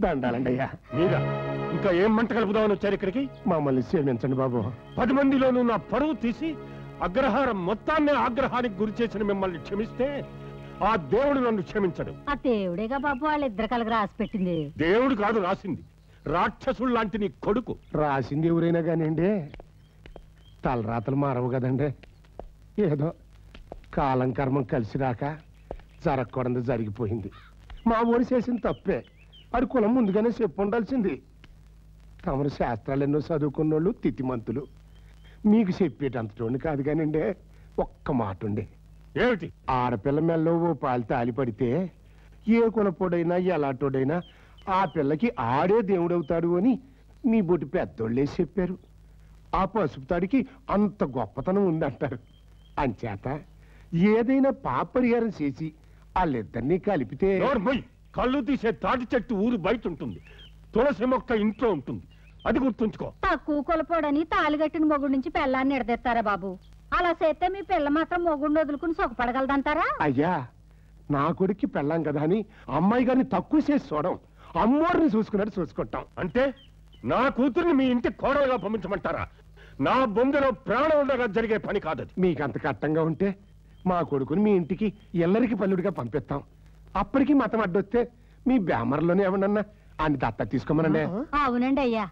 దండాలండి అయ్యా. మీరా ఇంకా ఏం మంట కలుపుదామని వచ్చారు ఇక్కడికి? మమ్మల్ని క్షమించండి బాబు. 10 మందిలోనూ నా పరువు తీసి అగ్రహారం మొత్తాన్ని ఆగ్రహానికి గురి చేసిన మిమ్మల్ని క్షమిస్తే ఆ దేవుడు నన్ను క్షమించడు. ఆ దేవుడేగా బాబు వాళ్ళిద్దరు కలిగి రాసి పెట్టింది. దేవుడు కాదు రాసింది, రాక్షసుడు లాంటి నీ కొడుకు. రాసింది ఎవరైనా కానివ్వండి, తలరాతలు మారవు కదండి. ఏదో కాలం కర్మం కలిసి రాక జరగకూడదు జరిగిపోయింది. మా ఊరు చేసిన తప్పే, అది కులం ముందుగానే చెప్పు ఉండాల్సింది. తమరు శాస్త్రాలు ఎన్నో చదువుకున్నోళ్ళు తితిమంతులు, మీకు చెప్పేటంతటోని కాదు కానివ్వండి. ఒక్క మాట ఉండే, ఏమిటి? ఆడపిల్ల మెల్లో ఓ పాలు తాలి పడితే ఏ కులపోడైనా ఎలాంటోడైనా ఆ పిల్లకి ఆడే దేవుడవుతాడు అని మీ బొట్టి పెద్దోళ్ళే చెప్పారు. ఆ పసుపు తాడికి అంత గొప్పతనం ఉందంటారు. అంచేత ఏదైనా పాపరిహారం చేసి వాళ్ళిద్దరినీ కలిపితే. కళ్ళు తీసే తాటి చెట్టు ఊరు బయట ఉంటుంది, తులసి మొక్క ఇంట్లో ఉంటుంది, అది గుర్తుంచుకో. తక్కువ కొలపోడని తాలిగట్టిన మొగుడు నుంచి పెళ్ళాన్ని ఎడదెత్తారా బాబు? అలా చేస్తే మీ పిల్ల మాత్రం మొగుడిని వదులుకుని సుఖపడగలదంటారా? అయ్యా, నా కొడుక్కి పెళ్ళాం కదా అని అమ్మాయి గారిని తక్కువ చేసి చూడం, అమ్మోరిని చూసుకున్నట్టు చూసుకుంటాం. అంటే నా కూతుర్ని మీ ఇంటి కోడలుగా పంపించమంటారా? నా బొందలో ప్రాణం ఉండగా జరిగే పని కాదది. మీకు అంత కట్టంగా ఉంటే మా కొడుకుని మీ ఇంటికి ఎల్లరికి పల్లుడిగా పంపిస్తాం. అప్పటికి మతం అడ్డొస్తే మీ బ్యామర్లోనే ఏమన్నా అని దత్త తీసుకోమనండి. అవునండి అయ్యా,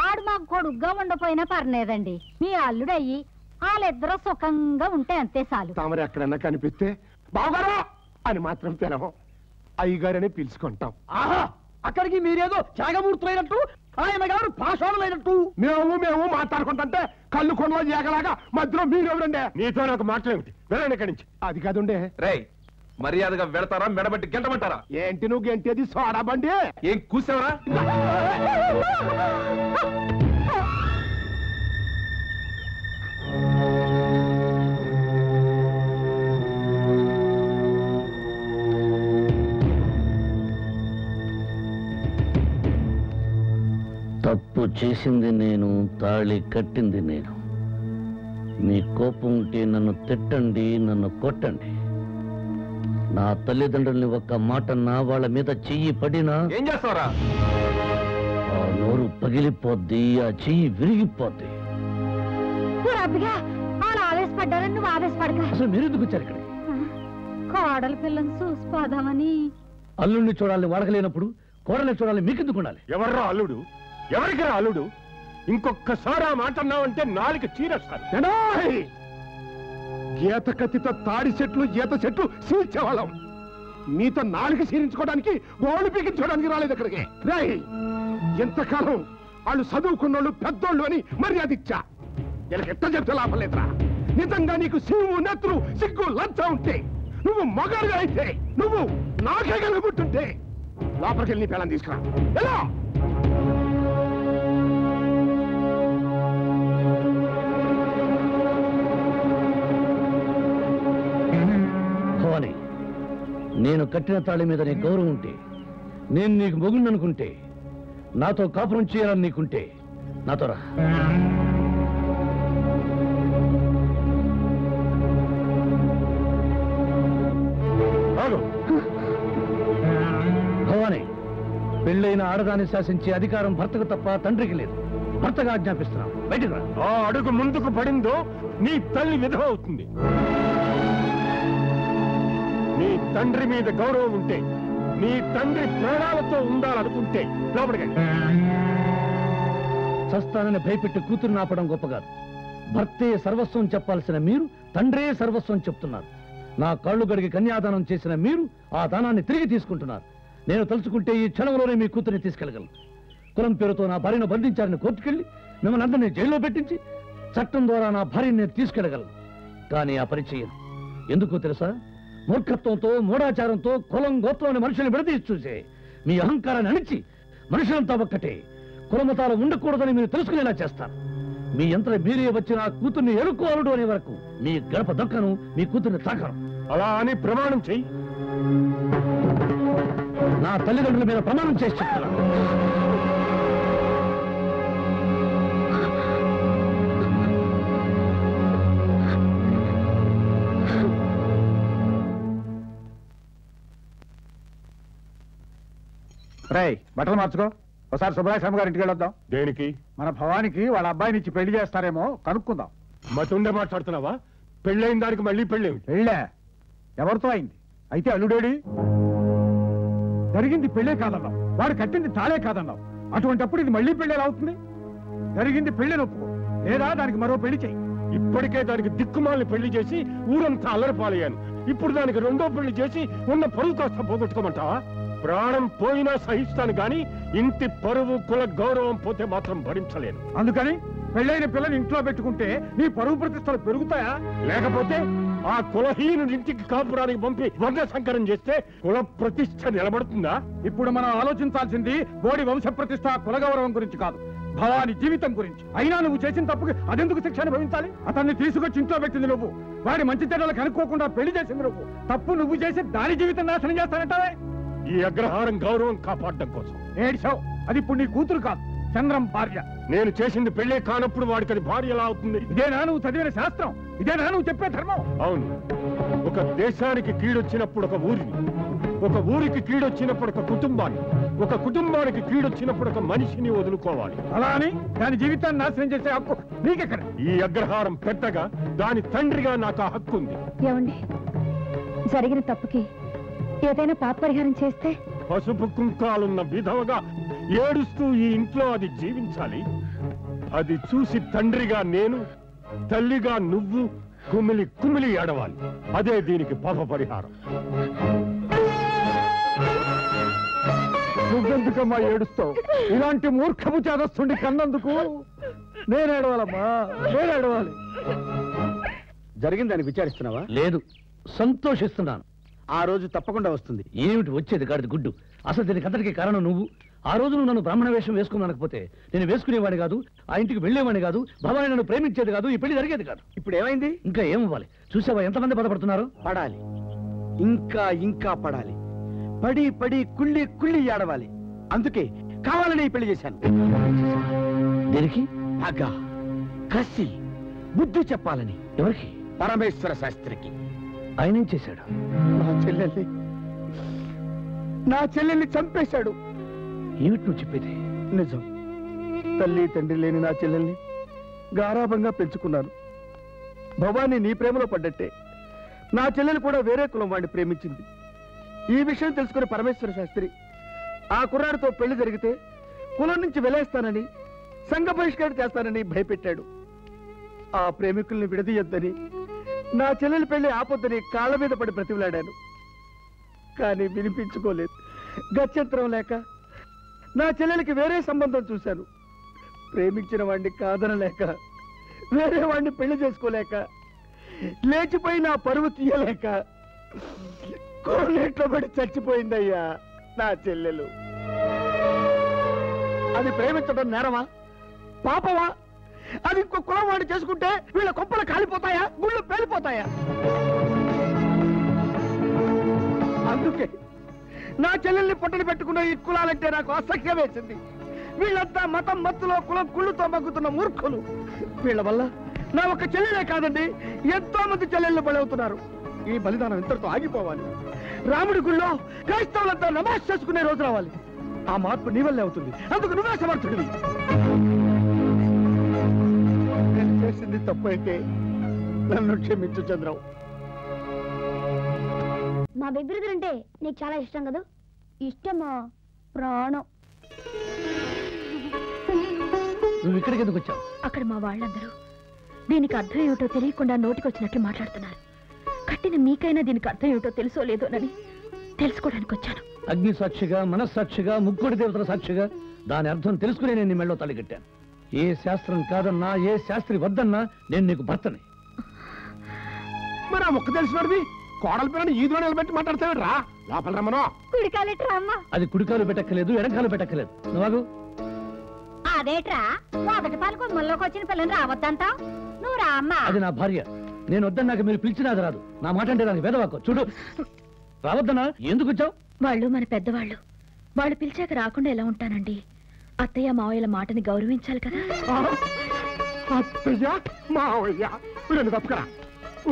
ఆడు మాకు కొడుగ్గా ఉండపోయినా పర్లేదండి. మీ అల్లుడయ్యి వాళ్ళిద్దరూ సుఖంగా ఉంటే అంతే చాలు. తామరు ఎక్కడన్నా కనిపిస్తే బావగారు అని మాత్రం పిలవం, అయ్యగారని పిలుచుకుంటాం. ఆహా, అక్కడికి మీరేదో త్యాగమూర్తులైనట్టు, ఆయన గారు పాషాణులైనట్టు మేము మాట్లాడుకుంటుంటే కళ్ళు కొనలో ఏగలాగా మధ్యలో మీరెవరండి? నీతో నాకు మాట్లాడేమిటి? వెళ్ళండి ఇక్కడి నుంచి. అది కాదుండే. రే, మర్యాదగా వెళతారా మెడబెట్టి గెంటమంటారా? ఏంటి నువ్వు గెంటేది? సోడా బండి ఏం కూసావరా? తప్పు చేసింది నేను, తాళి కట్టింది నేను. మీ కోపం ఉంటే నన్ను తిట్టండి, నన్ను కొట్టండి. నా తల్లిదండ్రుల్ని ఒక్క మాటన్నా, వాళ్ళ మీద చెయ్యి పడినా ఏం చేస్తావరా? ఆ నోరు పగిలిపోద్ది, ఆ చెయ్యి విరిగిపోద్ది. వాళ్ళు ఆవేశపడ్డారని నువ్వు ఆవేశపడక. అసలు మీరు ఎందుకు వచ్చారు ఇక్కడ? కోడల పిల్లని చూసిపోదామని. అల్లుడిని చూడాలని వాడకలేనప్పుడు కోడల్ని చూడాలని మీకెందుకు ఉండాలి? ఎవర్రా అల్లుడు? ఎవరికి రా అల్లుడు? ఇంకొక్కసారి ఆ మాట అన్నావంటే నాలుగు చీరేస్తాను. గీత కత్తితో తాడి చెట్లు ఈత చెట్లు సీల్చేవాళ్ళం. మీతో నాలుగు సీరించుకోవడానికి గోళ్ళు పీకించుకోవడానికి రాలేదు ఇక్కడికి. రాయి, ఎంతకాలం వాళ్ళు చదువుకున్నోళ్ళు పెద్దోళ్ళు అని మర్యాద ఇచ్చా. వీళ్ళకి ఎట్ట చెప్తే లాభం లేదురా. నిజంగా నీకు సిగ్గు నెత్తురు సిగ్గు లంచ ఉంటే, నువ్వు మగాడుగా అయితే, నువ్వు నాకే కలుగుతుంటే లోపలికి వెళ్ళి నీ పిల్లని తీసుకురా. ఎలా? భవాని, నేను కట్టిన తాళి మీద నీ గౌరవం ఉంటే, నేను నీకు మొగుడిని అనుకుంటే, నాతో కాపురం చేయాలని నీకుంటే నాతో రా. భవాని, పెళ్ళైన ఆడదాన్ని శాసించే అధికారం భర్తకు తప్ప తండ్రికి లేదు. భర్తగా ఆజ్ఞాపిస్తున్నాం, బయటకు రా. ఆ అడుగు ముందుకు పడిందో నీ తల్లి విధవ అవుతుంది. నీ తండ్రి మీద గౌరవం ఉంటే, నీ తండ్రి ప్రాణాలతో ఉండాలనుకుంటే లోపలికి చస్తానని భయపెట్టి కూతురు నాపడం గొప్ప కాదు. భర్తే సర్వస్వం చెప్పాల్సిన మీరు తండ్రే సర్వస్వం చెప్తున్నారు. నా కాళ్ళు గడిగి కన్యాదానం చేసిన మీరు ఆ దానాన్ని తిరిగి తీసుకుంటున్నారు. నేను తలుచుకుంటే ఈ క్షణంలోనే మీ కూతురిని తీసుకెళ్లగలను. కులం పేరుతో నా భార్యను బంధించారని కోర్టుకెళ్లి మిమ్మల్ని అందరినీ జైల్లో పెట్టించి చట్టం ద్వారా నా భార్యని నేను తీసుకెళ్లగలను. కానీ ఆ పని చేయను. ఎందుకో తెలుసా? మూర్ఖత్వంతో, మూఢాచారంతో కులం గోత్రంలోని మనుషుల్ని విడదీసి చూసే మీ అహంకారాన్ని అణిచి మనుషులంతా ఒక్కటే, కులమతాలు ఉండకూడదని మీరు తెలుసుకునేలా చేస్తారు. మీ యంత్రం మీరే వచ్చిన కూతుర్ని ఎరుకోవడు అనే వరకు మీ గడప దక్కను, మీ కూతుర్ని తాకను. అలా అని ప్రమాణం చెయ్యి. నా తల్లిదండ్రుల మీద ప్రమాణం చేసి చెప్తున్నాను. రేయ్ బట్టలు మార్చుకో, ఒకసారి సుబ్బరాయ గారి ఇంటికి వెళ్ళొద్దాం. దేనికి? మన భవానికి వాళ్ళ అబ్బాయిని ఇచ్చి పెళ్లి చేస్తారేమో కనుక్కుందాం. మతుండే మాట్లాడుతున్నావా? పెళ్ళైన దానికి మళ్ళీ పెళ్ళేమి? పెళ్ళే ఎవరితో అయింది? అయితే అల్లుడేడి? జరిగింది పెళ్ళే కాదన్నావు, వాడు కట్టింది తాళే కాదన్నావు. అటువంటిప్పుడు ఇది మళ్ళీ పెళ్ళి ఎలా అవుతుంది? జరిగింది పెళ్లి నొప్పుకో, లేదా దానికి మరో పెళ్లి చెయ్యి. ఇప్పటికే దానికి దిక్కుమాలని పెళ్లి చేసి ఊరంతా అల్లరి పాలయ్యాను. ఇప్పుడు దానికి రెండో పెళ్లి చేసి ఉన్న పరువు కాస్త పోగొట్టుకోమంటావా? ప్రాణం పోయినా సహిస్తాను గాని ఇంటి పరువు కుల గౌరవం పోతే మాత్రం భరించలేను. అందుకని పెళ్ళైన పిల్లని ఇంట్లో పెట్టుకుంటే నీ పరువు ప్రతిష్టలు పెరుగుతాయా? లేకపోతే ఆ కులహీను ఇంటికి కాపురానికి పంపి వర్ణ సంకరం చేస్తే కుల ప్రతిష్ట నిలబడుతుందా? ఇప్పుడు మనం ఆలోచించాల్సింది బోడి వంశ ప్రతిష్ట కుల గౌరవం గురించి కాదు, భవాని జీవితం గురించి. అయినా నువ్వు చేసిన తప్పుకి అదెందుకు శిక్ష అనుభవించాలి? అతన్ని తీసుకొచ్చి ఇంట్లో పెట్టింది నువ్వు, వాడి మంచి చెడ్డలు కనుక్కోకుండా పెళ్లి చేసింది నువ్వు. తప్పు నువ్వు చేసి దాని జీవితం నాశనం చేస్తానంటావే. ఈ అగ్రహారం గౌరవం కాపాడడం కోసం ఏడ్చావు. అది ఇప్పుడు నీ కూతురు కాదు, చంద్రం భార్య. నేను చేసింది పెళ్లే కానప్పుడు వాడికి అది భార్య ఎలా అవుతుంది? ఇదేనా నువ్వు చదివిన శాస్త్రం? ఇదేనా నువ్వు చెప్పే ధర్మం? అవును, ఒక దేశానికి కీడొచ్చినప్పుడు ఒక ఊరిని, ఒక ఊరికి కీడొచ్చినప్పుడు ఒక కుటుంబాన్ని, ఒక కుటుంబానికి కీడొచ్చినప్పుడు ఒక మనిషిని వదులుకోవాలి. అలా అని దాని జీవితాన్ని నాశనం చేసే హక్కు నీకెక్కడ? ఈ అగ్రహారం పెద్దగా దాని తండ్రిగా నాకు ఆ హక్కు ఉంది. ఏమండి, జరిగిన తప్పుకి ఏదైనా పాప పరిహారం చేస్తే? పసుపు కుంకాలున్న విధవగా ఏడుస్తూ ఈ ఇంట్లో అది జీవించాలి. అది చూసి తండ్రిగా నేను, తల్లిగా నువ్వు కుమిలి కుమిలి ఏడవాలి. అదే దీనికి పాప పరిహారం. నువ్వెందుకమ్మా ఏడుస్తావు? ఇలాంటి మూర్ఖపు చేదస్తుండి కన్నందుకు నేను ఏడవాలమ్మా, నేను ఏడవాలి. జరిగిందని విచారిస్తున్నావా? లేదు, సంతోషిస్తున్నాను. ఆ రోజు తప్పకుండా వస్తుంది. ఏమిటి వచ్చేది గాడిది గుడ్డు? అసలు దీనికి అందరికీ కారణం నువ్వు. ఆ రోజు నువ్వు నన్ను బ్రాహ్మణ వేషం వేసుకున్నానకపోతే నేను వేసుకునేవాడిని కాదు, ఆ ఇంటికి వెళ్లేవాడిని కాదు, భవాని నన్ను ప్రేమించేది కాదు, ఈ పెళ్లి జరిగేది కాదు. ఇప్పుడు ఏమైంది? ఇంకా ఏమవ్వాలి చూసావా? ఎంతమంది బాధపడుతున్నారు? పడాలి, ఇంకా ఇంకా పడాలి. పడి పడి కుళ్ళి కుళ్ళి ఏడవాలి. అందుకే కావాలని పెళ్లి చేశాను. దేనికి? పగ, కసి, బుద్ధి చెప్పాలని. ఎవరికి? పరమేశ్వర శాస్త్రికి. ఆయన ఏం చేశాడు? నా చెల్లెల్ని చంపేశాడు. ఏమిటి నువ్వు చెప్పేది? నిజం. తల్లి తండ్రి లేని నా చెల్లెల్ని గారాభంగా పెంచుకున్నాను. భవాని నీ ప్రేమలో పడ్డట్టే నా చెల్లెలు కూడా వేరే కులం వాడిని ప్రేమించింది. ఈ విషయం తెలుసుకుని పరమేశ్వర శాస్త్రి ఆ కుర్రాడితో పెళ్లి జరిగితే కులం నుంచి వెలేస్తానని, సంఘ బహిష్కరణ చేస్తానని భయపెట్టాడు. ఆ ప్రేమికుల్ని విడదీయొద్దని, నా చెల్లెలి పెళ్లి ఆపొద్దని కాళ్ళ మీద పడి బ్రతిమలాడాను. కానీ వినిపించుకోలేదు. గత్యంతరం లేక నా చెల్లెలికి వేరే సంబంధం చూశాను. ప్రేమించిన వాడిని కాదనలేక, వేరే వాడిని పెళ్లి చేసుకోలేక, లేచిపోయి నా పరువు తీయలేక కోనేట్లో పడి చచ్చిపోయిందయ్యా నా చెల్లెలు. అది ప్రేమించడం నేరమా, పాపమా? అది ఇంకో కులం వాడు చేసుకుంటే వీళ్ళ కొంపలు కాలిపోతాయా, గుళ్ళు పేలిపోతాయా? అందుకే నా చెల్లెల్ని పొట్టని పెట్టుకున్న ఈ కులాలంటే నాకు అసహ్యం వేసింది. వీళ్ళంతా మతం మత్తులో కులం కుళ్ళుతో మగ్గుతున్న మూర్ఖులు. వీళ్ళ వల్ల నా ఒక చెల్లెలే కాదండి, ఎంతో మంది చెల్లెళ్ళు బలవుతున్నారు. ఈ బలిదానం ఇంతటితో ఆగిపోవాలి. రాముడి గుళ్ళో క్రైస్తవులంతా నమాజ్ చేసుకునే రోజు రావాలి. ఆ మార్పు నీ వల్లే అవుతుంది. అందుకు నువ్వే సమర్థుడివి. నేను చేసింది తప్పు అయితే నన్ను క్షమించు చంద్రం. మా బిగ్ బ్రదర్ అంటే నీకు చాలా ఇష్టం కదా? ఇష్టమా? ప్రాణం. నువ్వు ఇక్కడికి ఎందుకు వచ్చావు? అక్కడ మా వాళ్ళందరూ దీనికి అర్థం ఏమిటో తెలియకుండా నోటికొచ్చినట్లు మాట్లాడుతున్నారు. కట్టిన మీకైనా దీనికి అర్థం ఏమిటో తెలుసో లేదోనని తెలుసుకోవడానికి వచ్చాను. అగ్ని సాక్షిగా, మనస్సాక్షిగా, ముగ్గురు దేవతల సాక్షిగా దాని అర్థం తెలుసుకునే నేను నీ మెళ్ళో తలగట్టాను. ఏ శాస్త్రం కాదన్నా, ఏ శాస్త్రి వద్దన్నా నేను నీకు భర్తని. మరి ఆ మొక్క తెలిసినది కోడల పిల్లని ఈదులో నిలబెట్టి మాట్లాడతాడు. రా లోపల రమ్మను. కుడికాలెట్రా అమ్మా? అది కుడికాలు పెట్టక్కలేదు, ఎడకాలు పెట్టక్కలేదు. నువ్వు అదేట్రా మొదటి పాలు కొమ్మల్లోకి వచ్చిన పిల్లని రావద్దంటావు? నువ్వు రా అమ్మా. అది నా భార్య. నేను వద్దన్నాక మీరు పిలిచినా అది రాదు. నా మాట అంటే నాకు వేదవాకు. చూడు, రావద్దన్నా. ఎందుకు వచ్చావు? వాళ్ళు మన పెద్దవాళ్ళు. వాళ్ళు పిలిచాక రాకుండా ఎలా ఉంటానండి? అత్తయ్య మావయ్యల మాటని గౌరవించాలి కదా. అత్తయ్య మావయ్య రెండు తప్పుకరా.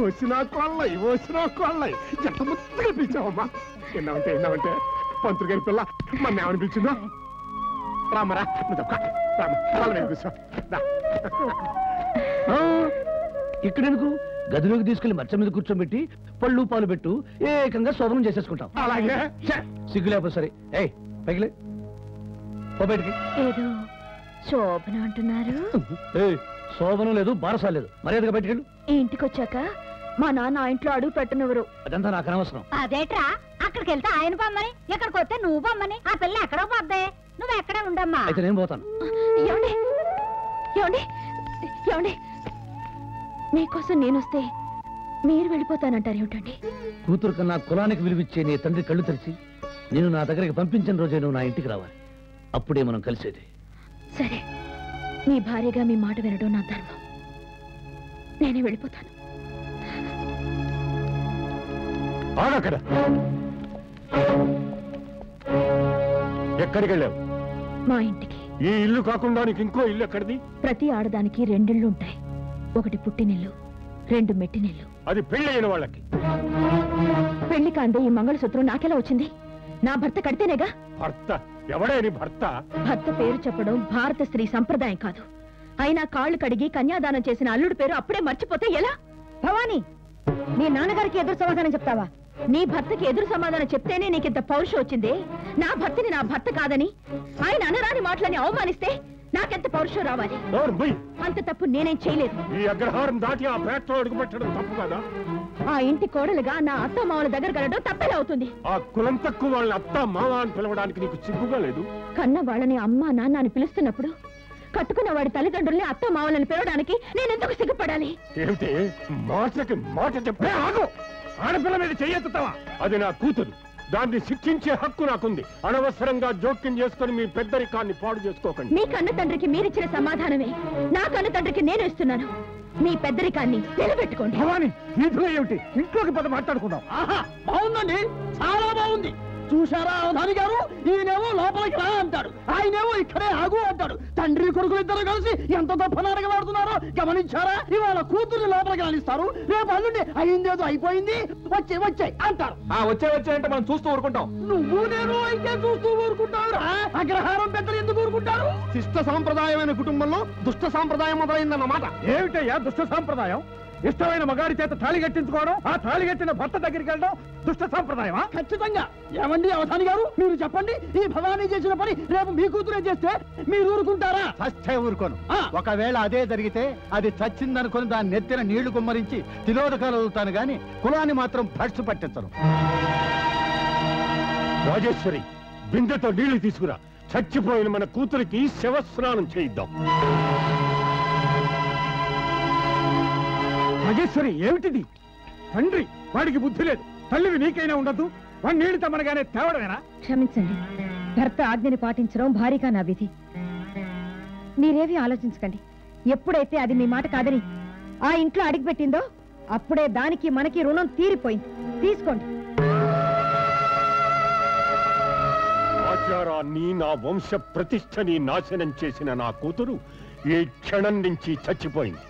వచ్చినా కొల్లయి, వచ్చినా కొల్లయి. ఎంత ముద్దుగా పిలిచావమ్మా. ఎన్నావంటే పంతులు గారి పిల్ల మన ఏమనిపించిందో రామరా కూర్చో ఇక్కడెందుకు గదిలోకి తీసుకెళ్లి మంచం మీద కూర్చోబెట్టి పళ్ళు పాలు పెట్టు ఏకంగా శోభనం చేసేసుకుంటాం. అలాగే సిగ్గు లేకపోతే సరే. ఏయ్ పైకిలే పో బయటికి. ఏదో శోభన అంటున్నారు. శోభనం లేదు, బారసాలు లేదు, మర్యాదగా బయటికెళ్ళు. ఈ ఇంటికి వచ్చాక మా నాన్న ఆ ఇంట్లో అడుగు పెట్టనివ్వరు. అదంతా నాకు అనవసరం. అదేట్రా అక్కడికి వెళ్తే ఆయన పొమ్మని, ఇక్కడికి వస్తే నువ్వు పొమ్మని. ఆ పిల్ల ఎక్కడో పోద్దే, నువ్వు ఎక్కడే ఉండమ్మా. అయితే నేను పోతాను. ఏమండి ఏమండి ఏమండి, మీకోసం నేనొస్తే మీరు వెళ్ళిపోతానంటారు ఏమిటండి? కూతురు కన్నా కులానికి విలువిచ్చే నీ తండ్రి కళ్ళు తెరిచి నేను నా దగ్గరికి పంపించిన రోజే నువ్వు నా ఇంటికి రావాలి. అప్పుడే మనం కలిసేది. సరే, మీ భార్యగా మీ మాట వినడం నా ధర్మం. నేనే వెళ్ళిపోతాను. ఆగక్కడ. ఎక్కడికి వెళ్ళావు? మా ఇంటికి. ఈ ఇల్లు కాకుండా నీకు ఇంకో ఇల్లు ఎక్కడిది? ప్రతి ఆడదానికి రెండిళ్ళు ఉంటాయి. ఒకటి పుట్టినిల్లు, రెండు మెట్టినిల్లు. అది పెళ్ళైన వాళ్ళకి. పెళ్లి కాందే ఈ మంగళసూత్రం నాకెలా వచ్చింది? నా భర్త కడితేనేగా. భర్త? ఎవడే నీ భర్త? భర్త పేరు చెప్పడం భారత స్త్రీ సంప్రదాయం కాదు. అయినా కాళ్ళు కడిగి కన్యాదానం చేసిన అల్లుడి పేరు అప్పుడే మర్చిపోతే ఎలా? భవానీ, నీ నాన్నగారికి ఎదురు సమాధానం చెప్తావా? నీ భర్తకి ఎదురు సమాధానం చెప్తేనే నీకింత పౌరుషం వచ్చింది. నా భర్తని నా భర్త కాదని ఆయన అనరాని మాటలని అవమానిస్తే నాకెంత పౌరుషం రావాలి? అంత తప్పు నేనేం చేయలేదు. ఈ అగ్రహారం దాటి ఆ పేటలో అడుగుపెట్టడం తప్పు కదా? ఆ ఇంటి కోడలుగా నా అత్త మామల దగ్గర కలడం తప్పేలా అవుతుంది. ఆ కులం తక్కువ వాళ్ళని అత్త మామ అని పిలవడానికి నీకు సిగ్గుగా లేదు? కన్న వాళ్ళని అమ్మ నాన్న అని పిలుస్తున్నప్పుడు కట్టుకున్న వాడి తల్లిదండ్రుల్ని అత్త మామలని పిలవడానికి నేనెందుకు సిగ్గుపడాలి? ఏమిటి మాటకి మాట చెప్పే? ఆగు! ఆడపిల్ల మీద చెయ్యెత్తుతావా? అది నా కూతురు. దాన్ని శిక్షించే హక్కు నాకుంది. అనవసరంగా జోక్యం చేసుకుని మీ పెద్దరికాన్ని పాడు చేసుకోకండి. మీ కన్న తండ్రికి మీరిచ్చిన సమాధానమే నా కన్న తండ్రికి నేను ఇస్తున్నాను. మీ పెద్దరికాన్ని నిలబెట్టుకోండి. భవాని, వీధిలో ఏమిటి? ఇంట్లోకి పద మాట్లాడుకుందాం. బాగుందండి, చాలా బాగుంది. చూశారా అవధాని గారు? ఈయనేమో లోపలికి రా అంటాడు, ఆయనేమో ఇక్కడే ఆగు అంటాడు. తండ్రి కొడుకులు ఇద్దరు కలిసి ఎంత గొప్ప నాటకమాడుతున్నారో గమనించారా? ఇవాళ కూతుర్ని లోపలికి రానిస్తారు, రేపు అల్లుండి అయిందేదో అయిపోయింది వచ్చాయి అంటారు. వచ్చే మనం చూస్తూ ఊరుకుంటాం. నువ్వు నేను అయితే చూస్తూ ఊరుకుంటావు. అగ్రహారం పెద్దలు ఎందుకు ఊరుకుంటారు? శిష్ట సాంప్రదాయమైన కుటుంబంలో దుష్ట సాంప్రదాయం మొదలైందన్నమాట. ఏమిటయ్యా దుష్ట సాంప్రదాయం? ఇష్టమైన మగాడి చేత తాళి కట్టించుకోవడం, ఆ తాళి కట్టిన భర్త దగ్గరికి వెళ్ళడం దుష్ట సాంప్రదాయమా? ఖచ్చితంగా. ఏమండి అవధాని గారు, మీరు చెప్పండి, ఈ భవానీ చేసిన పని రేపు మీ కూతురే చేస్తే మీరు ఊరుకుంటారా? చచ్చే ఊరుకోను. ఒకవేళ అదే జరిగితే అది చచ్చిందనుకుని దాన్ని నెత్తిన నీళ్లు కుమ్మరించి తిలోదకాలు వదులుతాను గాని కులాన్ని మాత్రం భ్రష్టు పట్టించను. రాజేశ్వరి, బిందెతో నీళ్లు తీసుకురా. చచ్చిపోయిన మన కూతురికి శవస్నానం చేయిద్దాం. రాజేశ్వరి, ఏమిటిది? తండ్రి వాడికి బుద్ధి లేదు, తల్లివి నీకైనా ఉండదు. వాడి నీళ్లు తమ్మనగానే తేవడమేనా? క్షమించండి, భర్త ఆజ్ఞని పాటించడం భారీగా నా విధి. మీరేమీ ఆలోచించకండి. ఎప్పుడైతే అది మీ మాట కాదని ఆ ఇంట్లో అడిగిపెట్టిందో అప్పుడే దానికి మనకి రుణం తీరిపోయింది. తీసుకోండి. ఆచారాన్ని, నా వంశ ప్రతిష్టని నాశనం చేసిన నా కూతురు ఈ క్షణం నుంచి చచ్చిపోయింది.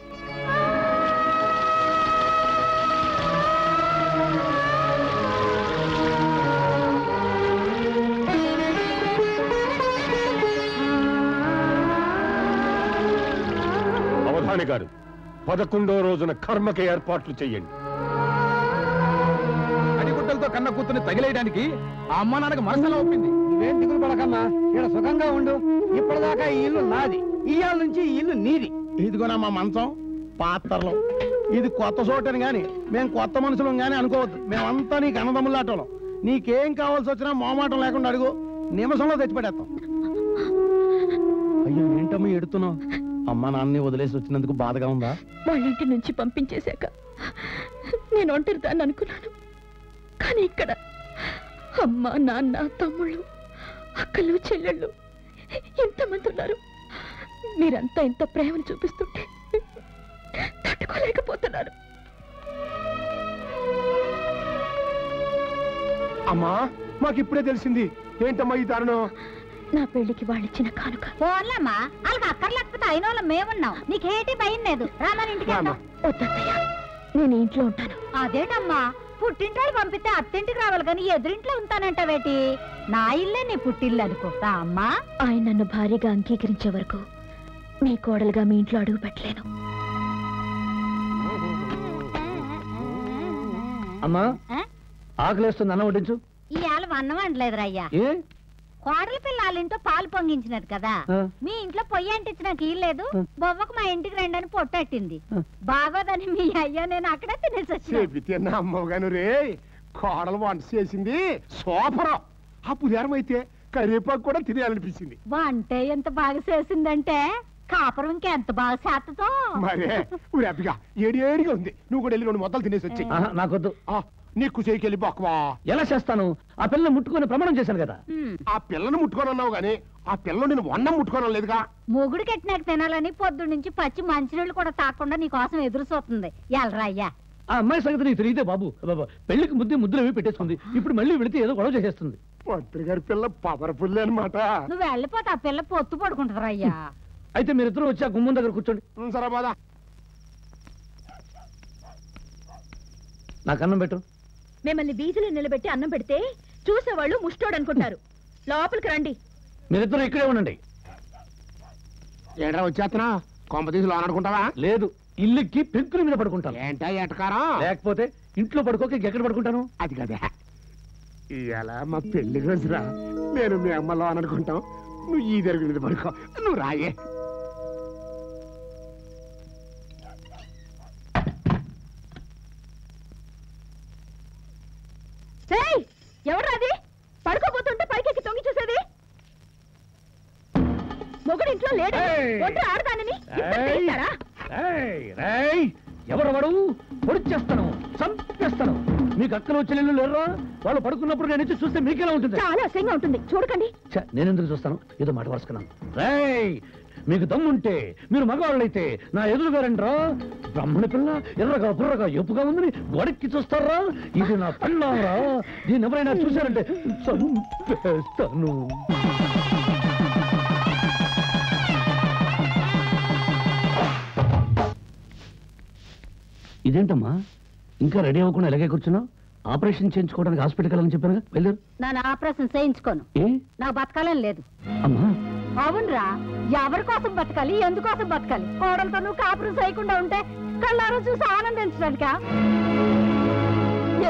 అవధాని గారు, 11వ రోజున కర్మకి ఏర్పాట్లు చెయ్యండి. అడిగుడ్డలతో కన్న కూతుర్ని తగిలేయడానికి ఆ అమ్మ నాన్నకు మనసులో ఒప్పింది. నువ్వేం దిగులు పడకన్నా, ఇక్కడ సుఖంగా ఉండు. ఇప్పటిదాకా ఈ ఇల్లు నాది, ఇయ్యాల నుంచి ఈ ఇల్లు నీది. ఇదిగోనా మా మంచం, పాత్రలు. ఇది కొత్త చోటని గాని మేము కొత్త మనుషులం గాని అనుకోవద్దు. మేమంతా నీకు అన్నదమ్ములాటోళ్ళం. నీకేం కావాల్సి వచ్చినా మోమాటం లేకుండా అడుగు, నిమిషంలో తెచ్చిపెడేస్తాం. అయ్యో, ఏంటమ్మా ఎడుతున్నావు? అమ్మ నాన్నని వదిలేసి వచ్చినందుకు బాధగా ఉందా? వాళ్ళింటి నుంచి పంపించేశాక నేను ఒంటరిదాన్ని అనుకున్నాను. కానీ ఇక్కడ అమ్మ నాన్న తమ్ముళ్ళు అక్కలు చెల్లెళ్ళు ఎంతమంది ఉన్నారు. మీరంతా ఇంత ప్రేమను చూపిస్తుంటే తట్టుకోలేకపోతున్నారు. అమ్మా, మాకిప్పుడే తెలిసింది. ఏంటమ్మా ఈ దారుణం? నా పెళ్లికి వాళ్ళిచ్చిన కానుక. ఫోన్లమ్మా, వాళ్ళకి అక్కర్లేకపోతే అయిన వాళ్ళం మేమున్నాం. నీకేటి భయం లేదు. రామని ఇంటికి వద్దత్తయ్య, నేను ఇంట్లో ఉంటాను. అదేటమ్మా, పుట్టింట్లో పంపితే అత్తింటికి రావాలి కానీ ఎదురింట్లో ఉంటానంటావేటి? నా ఇల్లే నీ పుట్టిల్లు అనుకో అమ్మా. ఆయన నన్ను భారీగా అంగీకరించే వరకు నీ కోడలుగా మీ ఇంట్లో అడుగు పెట్టలేను. అమ్మా ఆకలేస్తుంది, అన్నం వడ్డించు. ఇవాళ అన్నం వండలేదురయ్యా. కోడల పిల్ల వాళ్ళ ఇంట్లో పాలు పొంగించినది కదా, మీ ఇంట్లో పొయ్యి అంటించినాక ఇల్లేదు. బొవ్వకు మా ఇంటికి రండి పొట్టట్టింది. బాగోదని మీ అయ్యా నేను అక్కడే తినేసి అమ్మగాను రే. కోడలు వంట చేసింది సూపర్. ఆ పులిహారం అయితే కరివేపాకు కూడా తినేయాలనిపించింది. వంట ఎంత బాగా చేసిందంటే కాపురం ఇంకెంత బాగా చేస్తతో. మరే ఊరేపిగా ఏడిగా ఉంది. నువ్వు కూడా వెళ్ళి 2 మొదలు తినేసి వచ్చి. నాకొద్దు. నీకు చేయికెళ్ళి బాక్వా. ఎలా చేస్తాను? ఆ పిల్లని ముట్టుకొని ప్రమాణం చేశాను కదా. ఆ పిల్లను ముట్టుకొని అన్నావు గానీ ఆ పిల్లను నేను వన్నం ముట్టుకోవడం లేదుగా. మొగుడు కట్టినాక తినాలని పొద్దు నుంచి పచ్చి మంచినీళ్ళు కూడా తాకుండా నీ కోసం ఎదురు చూస్తుంది. ఎల్రా అయ్యా. ఆ అమ్మాయి సంగతి నీకు తెలియదే బాబు. పెళ్లికి ముద్దులు అవి పెట్టేసుకుంది. ఇప్పుడు మళ్ళీ వెళితే ఏదో గొడవ చేసేస్తుంది. మంత్రి గారి పిల్ల పవర్ఫుల్ అనమాట. నువ్వు వెళ్ళిపోతే ఆ పిల్ల పొత్తు పడుకుంటుందిరా అయ్యా. అయితే మీరిద్దరూ వచ్చి ఆ గుమ్మం దగ్గర కూర్చోండి. సరే బాదా. నాకు అన్నం పెట్టు. మిమ్మల్ని వీధిలో నిలబెట్టి అన్నం పెడితే చూసేవాళ్ళు ముష్టోడు అనుకుంటారు. లోపలికి రండి. మీరిద్దరూ ఇక్కడే ఉండండి. ఏడ్రా వచ్చేస్తున్నా? కొంప తీసి లోన్ అనుకుంటావా? లేదు, ఇల్లుకి పెంకుల మీద పడుకుంటాను. ఏంటా ఎటకారం? లేకపోతే ఇంట్లో పడుకోక ఎక్కడ పడుకుంటాను? అది కదా ఇవాళ మా పెళ్లి రోజురా. నేను మీ అమ్మ లోన్ అనుకుంటాం, నువ్వు ఈ దగ్గర మీద పడుకో. నువ్వు రాయే. ఎవరాది పడుకోబోతుంటే పైకి తొంగి చూసేది? మొగుడు ఇంట్లో లేడు. ఆడదానని ఎవరు వాడు? పొడిచేస్తాను, చంపేస్తాను. మీకు అక్కలు చెల్లెళ్ళు లేరురా? వాళ్ళు పడుకున్నప్పుడు నేను వచ్చి చూస్తే మీకెలా ఉంటుంది? చాలా అసహ్యంగా ఉంటుంది. చూడకండి. నేను ఎందుకు చూస్తాను? ఏదో మాట వరుసుకున్నాను. రేయ్, మీకు దమ్ముంటే మీరు మగవాళ్ళైతే నా ఎదురుగా రండిరా. బ్రాహ్మణ పిల్ల ఎర్రగా బుర్రగా ఎప్పుగా ఉందని గొడక్కి చూస్తారా? ఇది నా పెళ్ళారా. దీన్ని ఎవరైనా చూశారంటే చంపేస్తాను. ఇదేంటమ్మా ఇంకా రెడీ అవ్వకుండా ఎలాగే కూర్చున్నావు? ఆపరేషన్ చేయించుకోవడానికి హాస్పిటల్కి వెళ్ళని చెప్పాను. వెళ్ళారు. నేను ఆపరేషన్ చేయించుకోను. నాకు బతకాలని లేదు. అమ్మా అవునరా, ఎవరి కోసం బతకాలి, ఎందుకోసం బతకాలి? కోడలతో నువ్వు కాపురం చేయకుండా ఉంటే కళ్ళారా చూసి ఆనందించడానిక?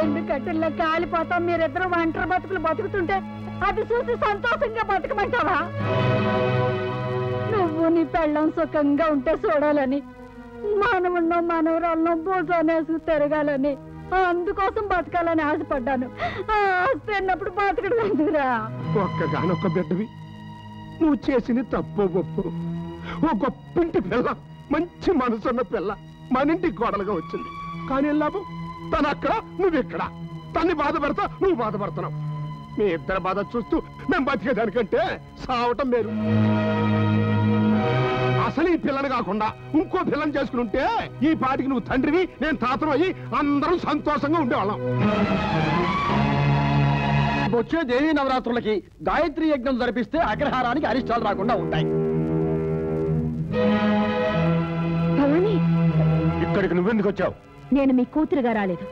ఎందుకట్టల్లో కాలిపోతాం. మీరిద్దరు ఒంటరి బతుకులు బతుకుతుంటే అది చూసి సంతోషంగా బతకమంటావా? నువ్వు నీ పెళ్ళం సుఖంగా ఉంటే చూడాలని, మనవున్నో మనవరాలను భూజానేసుకు తిరగాలని, అందుకోసం బతకాలని ఆశపడ్డాను. ఆస్తి అన్నప్పుడు బతకడం ఎందుకురా? ఒక్కగానొక్క బిడ్డవి, నువ్వు చేసింది తప్పు గొప్పు. ఓ గొప్పింటి పిల్ల, మంచి మనసున్న పిల్ల మన ఇంటికి కోడలుగా వచ్చింది. కానీ లాభం, తను అక్కడ నువ్వెక్కడ. తన్ని బాధపడతా, నువ్వు బాధపడుతున్నావు. మీ ఇద్దరు బాధ చూస్తూ మేము బతికేదానికంటే సావటం మేలు. అసలు ఈ పిల్లని కాకుండా ఇంకో పిల్లని చేసుకుని ఈ పాటికి నువ్వు తండ్రివి, నేను తాతను అయ్యి అందరం సంతోషంగా ఉండేవాళ్ళం. వచ్చే దేవీ నవరాత్రులకి గాయత్రి యజ్ఞం జరిపిస్తే అగ్రహారానికి అరిష్టాలు రాకుండా ఉంటాయి. భవాని, ఇక్కడికి నువ్వెందుకు వచ్చావు? నేను మీ కూతురుగా రాలేదు,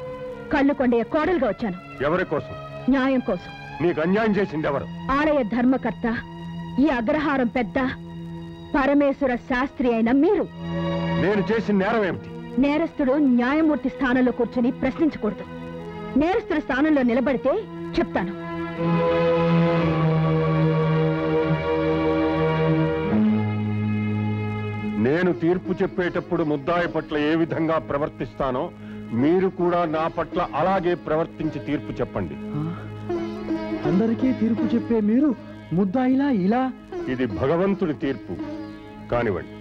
కళ్ళు కొండయ్య కోడలుగా వచ్చాను. ఎవరి కోసం? న్యాయం కోసం. నీకు అన్యాయం చేసింది ఎవరు? ఆలయ ధర్మకర్త, ఈ అగ్రహారం పెద్ద, పరమేశ్వర శాస్త్రి అయిన మీరు. నేను చేసిన నేరం ఏమిటి? నేరస్తుడు న్యాయమూర్తి స్థానంలో కూర్చొని ప్రశ్నించకూడదు. నేరస్తుడి స్థానంలో నిలబడితే చెప్తాను. నేను తీర్పు చెప్పేటప్పుడు ముద్దాయి పట్ల ఏ విధంగా ప్రవర్తిస్తానో మీరు కూడా నా పట్ల అలాగే ప్రవర్తించి తీర్పు చెప్పండి. అందరికీ తీర్పు చెప్పే మీరు ముద్దాయిలా ఇలా? ఇది భగవంతుడి తీర్పు కానివ్వండి.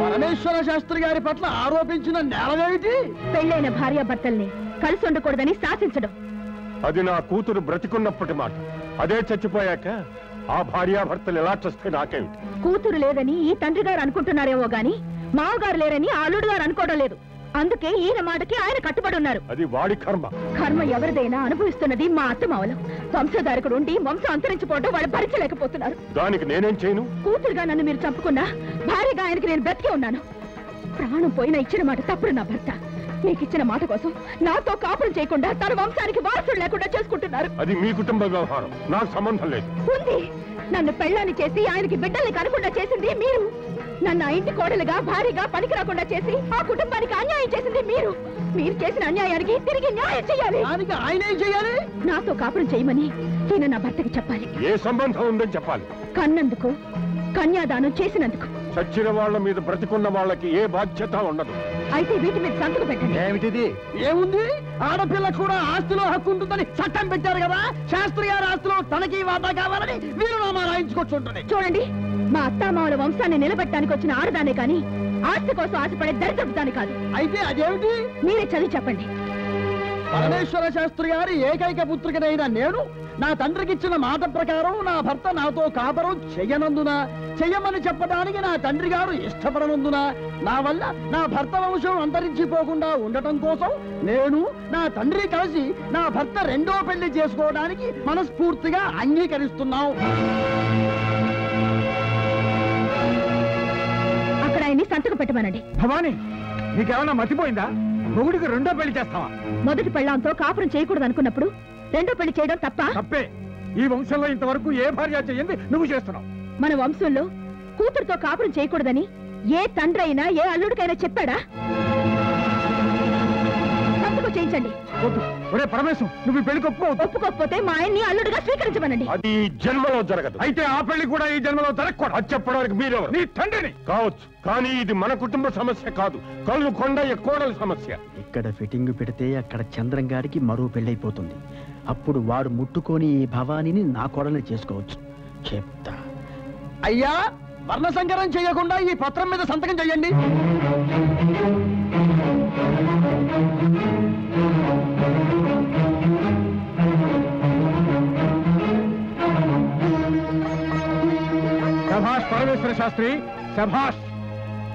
పరమేశ్వర శాస్త్రి గారి పట్ల ఆరోపించిన నేరమేమిటి? పెళ్ళైన భార్యాభర్తల్ని కలిసి ఉండకూడదని శాసించడం. అది నా కూతురు బ్రతికున్నప్పటి మాట. అదే చచ్చిపోయాక ఆ భార్యాభర్తలు ఎలా చేస్తే నాకేమిటి? కూతురు లేదని ఈ తండ్రి గారు అనుకుంటున్నారేమో గాని మావగారు లేరని ఆ అల్లుడు గారు అనుకోవడం లేదు. అందుకే ఈయన మాటకి ఆయన కట్టుబడి ఉన్నారు. అది వాడి కర్మ. కర్మ ఎవరిదైనా అనుభవిస్తున్నది మా అత్తమావలం. వంశధారకుడు ఉండి వంశం అంతరించిపోవడం వాళ్ళు భరించలేకపోతున్నారు. దానికి నేనేం చేయను? కూతురుగా నన్ను మీరు చంపుకున్నా భార్యగా ఆయనకి నేను బ్రతికే ఉన్నాను. ప్రాణం పోయినా ఇచ్చిన మాట తప్పుడు నా భర్త. నీకిచ్చిన మాట కోసం నాతో కాపురం చేయకుండా తన వంశానికి వారసుడు లేకుండా చేసుకుంటున్నారు. అది మీ కుటుంబ వ్యవహారం, నాకు సంబంధం లేదు. ఉంది. నన్ను పెళ్ళాన్ని చేసి ఆయనకి బిడ్డల్ని కనకుండా చేసింది మీరు. నన్ను ఆ ఇంటి కోడలుగా భారీగా పనికి రాకుండా చేసి ఆ కుటుంబానికి అన్యాయం చేసింది మీరు. మీరు చేసిన అన్యాయానికి తిరిగి న్యాయం చేయాలి. ఆయన ఏం చేయాలి? నాతో కాపురం చేయమని ఈయన నా భర్తకి చెప్పాలి. ఏ సంబంధం ఉందని చెప్పాలి. కన్నందుకు, కన్యాదానం చేసినందుకు. చచ్చిన వాళ్ళ మీద బ్రతికున్న వాళ్ళకి ఏ బాధ్యత ఉండదు. అయితే వీటి మీద సంతకం పెట్టండి. ఏమిటిది? ఏముంది? ఆడపిల్ల కూడా ఆస్తిలో హక్కు ఉంటుందని చట్టం పెట్టారు కదా. శాస్త్రి గారి ఆస్తిలో తనకి వాటా కావాలని వీరునామా రాయించుకొచ్చుంటుంది. చూడండి, మా అత్తామావుల వంశాన్ని నిలబెట్టడానికి వచ్చిన ఆడదానే కానీ ఆస్తి కోసం ఆశపడే దరిద్రపుదాన్ని కాదు. అయితే అదేమిటి? మీరే చదివి చెప్పండి. పరమేశ్వర శాస్త్రి గారి ఏకైక పుత్రికనైన నేను నా తండ్రికిచ్చిన మాట ప్రకారం నా భర్త నాతో కాపురం చెయ్యమని చెప్పడానికి నా తండ్రి గారు ఇష్టపడనందున నా వల్ల నా భర్త వంశం అంతరించిపోకుండా ఉండటం కోసం నేను నా తండ్రి కలిసి నా భర్త రెండో పెళ్లి చేసుకోవడానికి మనస్ఫూర్తిగా అంగీకరిస్తున్నాం. అక్కడ ఆయన్ని సంతకం పెట్టమనండి. భవానీ, నీకేమన్నా మతిపోయిందా? మొగుడికి రెండో పెళ్లి చేస్తావా? మొదటి పెళ్ళాంతో కాపురం చేయకూడదు అనుకున్నప్పుడు రెండో పెళ్లి చేయడం తప్పే. ఈ వంశంలో ఇంతవరకు ఏ భార్య చేయింది నువ్వు చేస్తున్నావు. మన వంశంలో కూతురుతో కాపురం చేయకూడదని ఏ తండ్రి అయినా ఏ అల్లుడికైనా చెప్పాడా? సంతకం చేయించండి. ఒరే పరమేశం, నువ్వు ఈ పెళ్లికి ఒప్పుకోకపోతే మా ఆయన్ని అల్లుడిగా స్వీకరించమనండి. అది ఈ జన్మలో జరగదు. అయితే ఆ పెళ్లి కూడా ఈ జన్మలో జరగకూడదు. అది చెప్పడానికి మీరెవరు? నీ తండ్రిని. కావచ్చు, కానీ ఇది మన కుటుంబ సమస్య కాదు, కళ్ళు కొండయ్య కోడల సమస్య. ఇక్కడ ఫిట్టింగ్ పెడితే అక్కడ చంద్రం గారికి మరో పెళ్ళైపోతుంది. అప్పుడు వాడు ముట్టుకొని ఈ భవానీని నా కోడల్ని చేసుకోవచ్చు. చెప్తా. అయ్యా, వర్ణ సంకరం చేయకుండా ఈ పత్రం మీద సంతకం చెయ్యండి. శభాష్ పరమేశ్వర శాస్త్రి, శభాష్.